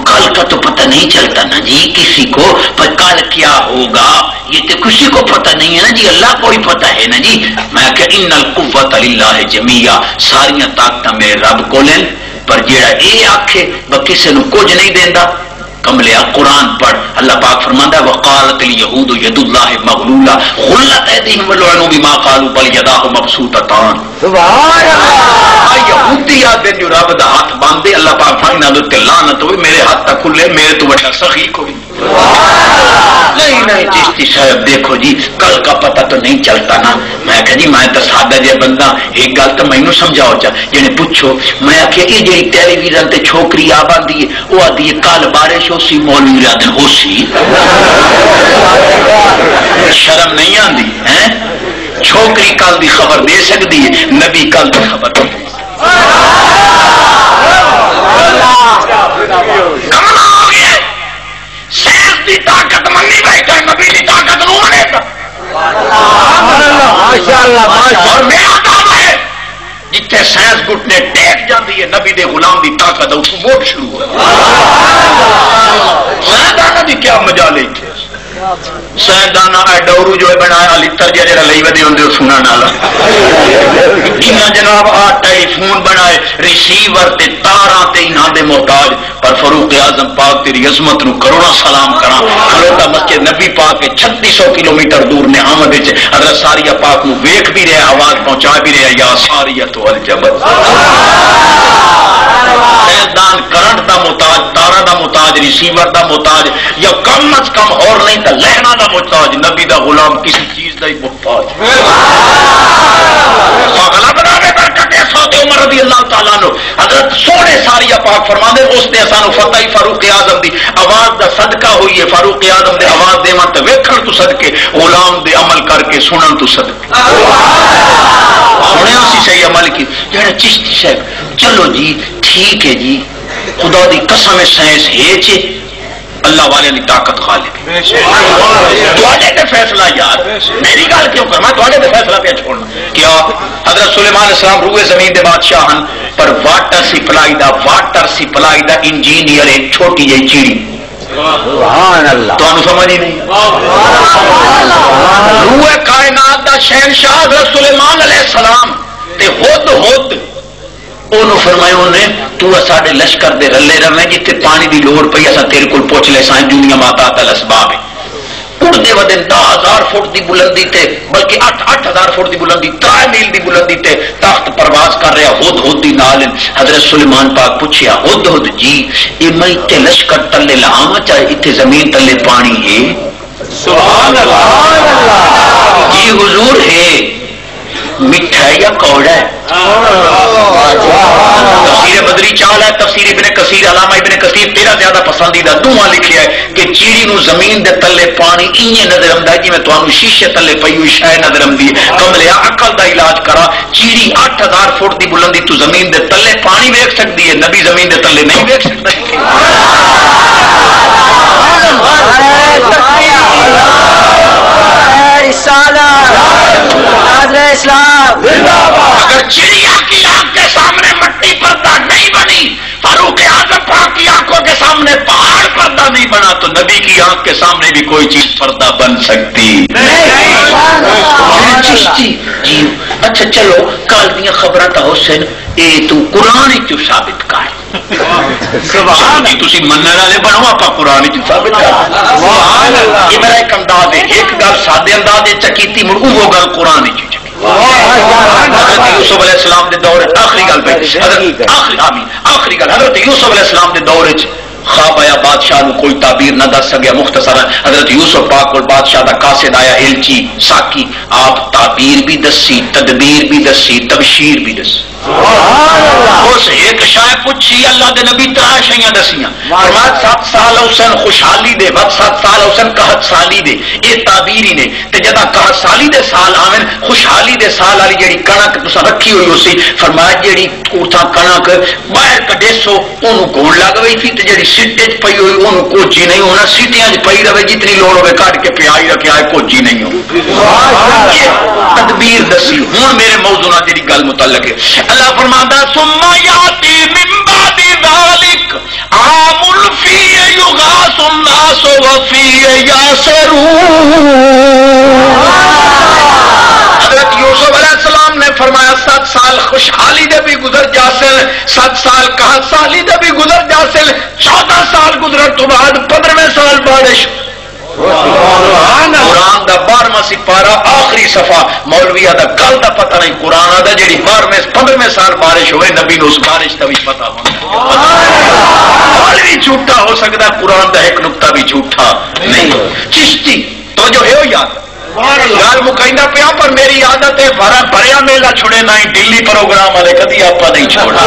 Speaker 3: کل کا تو پتہ نہیں چلتا نا جی کسی کو پر کل کیا ہوگا یہ تو کسی کو پتہ نہیں ہے نا جی اللہ کو ہی پتہ ہے نا جی. میں کہ ان القوت للہ جمیعا ساریاں طاقتاں میرے رب کو لین پر جیڑا اے آکھے با کسے نو کچھ نہیں دیندا کملیا قرآن پڑھ. اللہ پاک فرماندا ہے وقالت الیہود ید اللہ مغلولہ غلت ایدیہم ولعنوا بما قالوا بل یداہ مبسوطتان. سبحان اللہ. یہودی آدھے جو رب دا ہاتھ باندھے اللہ پاک فرماتا ہے تے لعنت ہوئے میرے ہاتھ تک کھلے میرے تو بڑا سخی کوئی نہیں. نہیں چشتی صاحب دیکھو جی کل کا پتہ تو نہیں چلتا نا. میں کہ جی میں تو سادہ جہ بندہ ایک گل تو مینوں سمجھاؤ چا جنے پوچھو میں کہ یہ جی ٹیلی ویژن تے چھوکری آ باندھی ہے وہ آدھی ہے کل بارش ہو سی مولوی آدھے ہو سی شرم نہیں آتی ہے. چھوکری کل دی خبر دے سکتی ہے نبی کل دی خبر دے کمنا ہو گیا. سائنس دی طاقت منی بیٹھا نبی دی طاقت نو منے گا. اور میرا کام ہے جتنے سائنس گھٹنے ٹیک جاتی ہے نبی دے غلام دی طاقت اس کو موٹ شروع ہو. سائنسدانہ دی کیا مجالے تھے. سائنسدانہ ڈورو جو ہے بنایا لتر جہاں لئی ودے ہوں سنا نالا انہاں جناب آ ٹیلی فون بنائے ریسیور تے تاراں تے انہاں دے محتاج. پر فاروق اعظم پاک تیری عظمت نو کروڑا سلام کراں کھلوتا مسجد نبی پاک کے 3600 کلومیٹر دور نے آمد وچ حضرت ساریہ پاک نو ویکھ بھی رہا آواز پہنچا بھی رہا یا ساریۃ الجبل. سائنسدان کرنٹ دا محتاج تارا دا محتاج ریسیور دا محتاج یا کم از کم اور نہیں تو لہنا دا محتاج. نبی دا غلام کسی چیز دا ہی محتاج. پاگلا بنا کے برکت سوتے عمر رضی اللہ تعالیٰ عنہ حضرت سونے ساریہ پاک فرماندے اس نے سانو فتح فاروق اعظم دی آواز دا صدقہ ہوئی ہے. فاروق اعظم دے آواز دیواں تے ویکھن تو صدقے, غلام دے عمل کر کے سنن تو صدقے. سنیا سی صحیح عمل کی جڑا چشتی صاحب چلو جی ٹھیک ہے جی خدا دی قسم ہے سائنس ہے چے اللہ والے دی طاقت غالب ہے. تواڈے تے فیصلہ یار میری گل کیوں کرنا, تواڈے تے فیصلہ پہ چھوڑنا. کیا حضرت سلیمان علیہ السلام روئے زمین دے بادشاہ ہن پر واٹر سپلائی دا انجینئر ایک چھوٹی جی چیڑی. سبحان اللہ, تو سمجھ ہی نہیں. روئے کائنات دا شہنشاہ حضرت سلیمان علیہ السلام تے ہد انہوں فرمایا انہیں تو ساڈے لشکر دے رلے رہے جتنے پانی دی لوڑ پئی اساں تیرے کول پوچھ لے سائیں دنیا ماتا تل اسباب ہے. اڑتے ودن 10,000 فٹ دی بلندی تے بلکہ 8,000 فٹ دی بلندی 3 میل دی بلندی تے تخت پرواز کر رہا ہد دی نال. حضرت سلیمان پاک پوچھیا ہد جی یہ میں تے لشکر تلے لاواں چاہے اتنے زمین تلے پانی ہے؟ سبحان اللہ. جی حضور ہے میٹھا ہے یا کوڑا ہے؟ تفسیر بدری چال ہے, تفسیر ابن کثیر علامہ ابن کثیر تیرا زیادہ پسندیدہ دعا لکھیا ہے کہ چیڑی نو زمین دے تلے پانی اینجے نظر آندا ہے جویں تانوں شیشے تلے پئی ہوئی شے نظر آندی ہے. کملیا عقل دا علاج کرا, چیڑی 8,000 فٹ دی بلندی تو زمین دے تلے پانی ویکھ سکدی ہے, نبی زمین دے تلے نہیں ویکھ سکدا. اگر چڑیا کی آنکھ کے سامنے مٹی پردہ نہیں بنی, فاروق اعظم پاک کی آنکھوں کے سامنے پہاڑ پردہ نہیں بنا, تو نبی کی آنکھ کے سامنے بھی کوئی چیز پردہ بن سکتی چشتی جی. اچھا چلو کل دیا خبر تو حسین یہ تو قرآن چ ثابت کر جی تھی منع والے بنو آپ قرآن چ ثابت کر. یہ میرا ایک انداز ہے, ایک گل سادے انداز چکی مڑ وہ گل قرآن چ. حضرت یوسف علیہ السلام دے دور آخری گل پہ آخری گل حضرت یوسف علیہ السلام دے دور خواب آیا بادشاہ نو کوئی تعبیر نہ دس سکیا. مختصر حضرت یوسف پاک کو بادشاہ دا قاصد آیا ایلچی ساکی, آپ تعبیر بھی دسی, تدبیر بھی دسی, تبشیر بھی دسی. اس ایک شاہ پوچھی اللہ دے نبی 3 شیاں دسیاں. فرمایا 7 سال حسین خوشحالی دے وقت 7 سال حسین قحط سالی دے, یہ تعبیر ہی نے. تے جدا قحط سالی دے سال آویں خوشحالی دے سال والی جیڑی کنک تساں رکھی ہوئی اسی فرمایا جیڑی اوتھا کنک باہر کڈے سو اونوں گھون لگ گئی تھی, تے جیڑی سیٹے چ پئی ہوئی اونوں کوچی نہیں ہونا, سیٹیاں چ پئی رہے جتنی لوڑ ہوے کٹ کے پیائی رکھیا ہے کوچی نہیں ہو. تدبیر دسی. ہن میرے موضوع نال جیڑی گل متعلق ہے اللہ فرماندا ثم یاتی من بعد ذلک عام فی یغاث الناس وفی یاسرون. حضرت یوسف علیہ السلام نے فرمایا 7 سال خوشحالی دے بھی گزر جاسل, 7 سال قحط سالی دے بھی گزر جاسل, 14 سال گزرن تو بعد 15ویں سال بارش. قرآن دا 12واں سپارہ آخری صفحہ مولوی دا گل دا پتہ نہیں, قرآن دا جیڑی 15ویں سال بارش ہوئے نبی نو اس بارش دا بھی پتہ ہونا. مولوی جھوٹا ہو سکتا, قرآن دا ایک نقطہ بھی جھوٹا نہیں. چشتی تو جو ہے یاد گل مکیندا پیا, پر میری عادت ہے بھریا میلہ چھڑے نہ دلی پروگرام والے کدی آپ نہیں چھوڑا.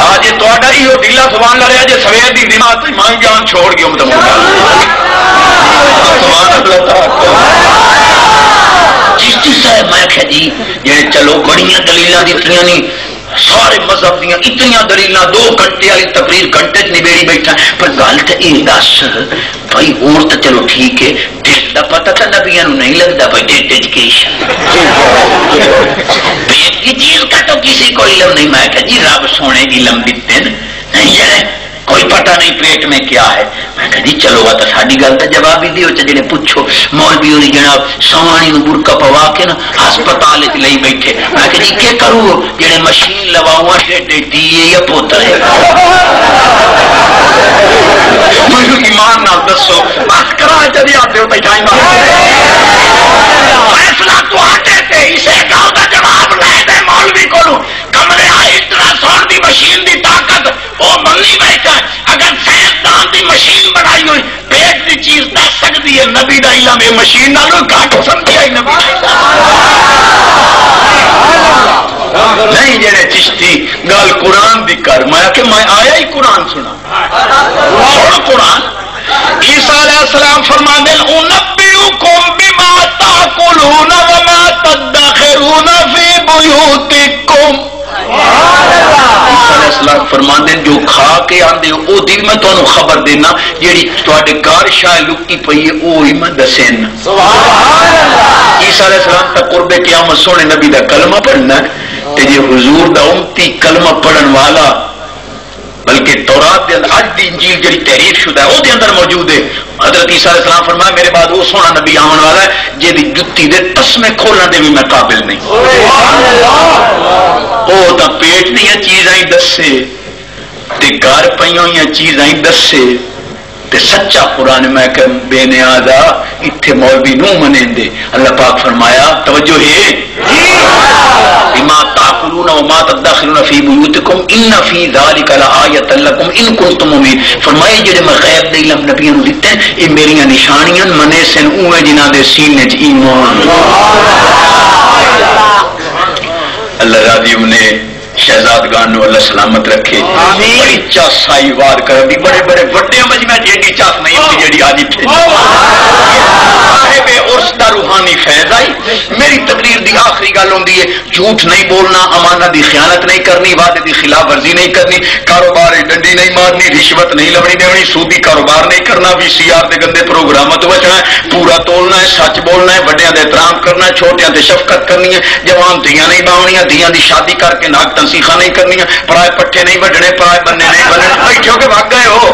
Speaker 3: آج تا ہی وہ ڈیلا سبحان لڑیا جی سویر کی نماز ماں جان چھوڑ گیا چشتی صاحب. میں کہ جی جی چلو بڑی دلیل دیتی نہیں, سارے مذہب دیا اتنی دلیل 2 گھنٹے والی تقریر گھنٹے نبیڑی بیٹھا, پر گل تو یہ دس بھائی اور تو چلو ٹھیک ہے ڈیٹ کا پتا تھا نبیا نہیں لگتا بھائی ڈیٹ کی پیٹ کی چیز کا تو کسی کو علم نہیں. میں کہ جی رب سونے علم دیتے نہیں جائے کوئی پتہ نہیں پیٹ میں کیا ہے. میں کہ جی چلو تو ساری گل کا جواب ہی دیو. جی پوچھو مولوی ہوئی جناب سوانی برقع پوا کے نا ہسپتال لے بیٹھے. میں کہ جی کیا کروں جی مشین لواؤ ڈیٹی ہے یا پوتر ہے. مجھے ایمان نال دسو بس کرا چلی آتے ہو فیصلہ تو آتے تھے. اسے گل کا جواب لے دے مولوی کو کمرے الٹراساؤنڈ کی مشین کی طاقت وہ منی بیٹھا. اگر سائنسدان کی مشین بنائی ہوئی پیٹ کی چیز دس سکتی ہے, نبی کا علم یہ مشین نالوں گھٹ سمجھا ہی نبی. نہیں جڑے چشتی گل قرآن دی کر میں کہ میں آیا ہی قرآن سنا سن قرآن عیسیٰ علیہ السلام فرماندے انبئکم بما تاکلون وما تدخرون فی بیوتکم فرماندے جو کھا کے آندے او دی میں تانوں خبر دینا جیڑی تواڈے گھر شاہ لکی پئی ہے اوہی میں دسینا سبحان اللہ عیسیٰ علیہ السلام تک قرب قیامت سونے نبی دا کلمہ پڑھنا تے جے حضور دا امتی کلمہ پڑھن والا بلکہ تورات دے اندر اج دی انجیل جڑی تحریف شدہ ہے او دے اندر موجود ہے حضرت عیسیٰ علیہ السلام فرمایا میرے بعد وہ سونا نبی آمن والا ہے جے دی جتی دے تسمے کھولنا دے بھی میں قابل نہیں او تا پیٹ دیا چیزاں دسے تے گھر پئیاں ہوئی چیزاں دسے تے سچا قرآن میں کہ بے نیازا اتھے مولوی نو منیں دے اللہ پاک فرمایا توجہ ہے بما تاکلون وما تدخرون فی بیوتکم ان فی ذلک لآیۃ لکم ان کنتم مؤمنین فرمایا جڑے میں غیب دے علم نبیوں نوں دتے اے میریاں نشانیاں منے سن اوے جنہاں دے سینے وچ ایمان اللہ راضی نے شہزادگان نو اللہ سلامت رکھے بڑی چاس آئی وار کر دی بڑے بڑے وڈے مجمع جیڑی چاس نہیں ہوتی جیڑی آجی تھے صاحب عرس دا روحانی فیض آئی میری تقریر دی آخری گل ہوندی ہے جھوٹ نہیں بولنا امانت دی خیانت نہیں کرنی وعدے دی خلاف ورزی نہیں کرنی کاروبار ڈنڈی نہیں مارنی رشوت نہیں لبنی دیونی سودی کاروبار نہیں کرنا وی سی آر دے گندے پروگرامات تو بچنا ہے پورا تولنا ہے سچ بولنا ہے وڈیاں دے احترام کرنا ہے چھوٹیاں تے شفقت کرنی ہے جوان دھیاں نہیں باونیاں دھیاں دی شادی کر کے ناک تنسیخاں نہیں کرنی پرائے پٹھے نہیں وڈنے پرائے بننے نہیں بننے بیٹھو کے بھاگ گئے ہو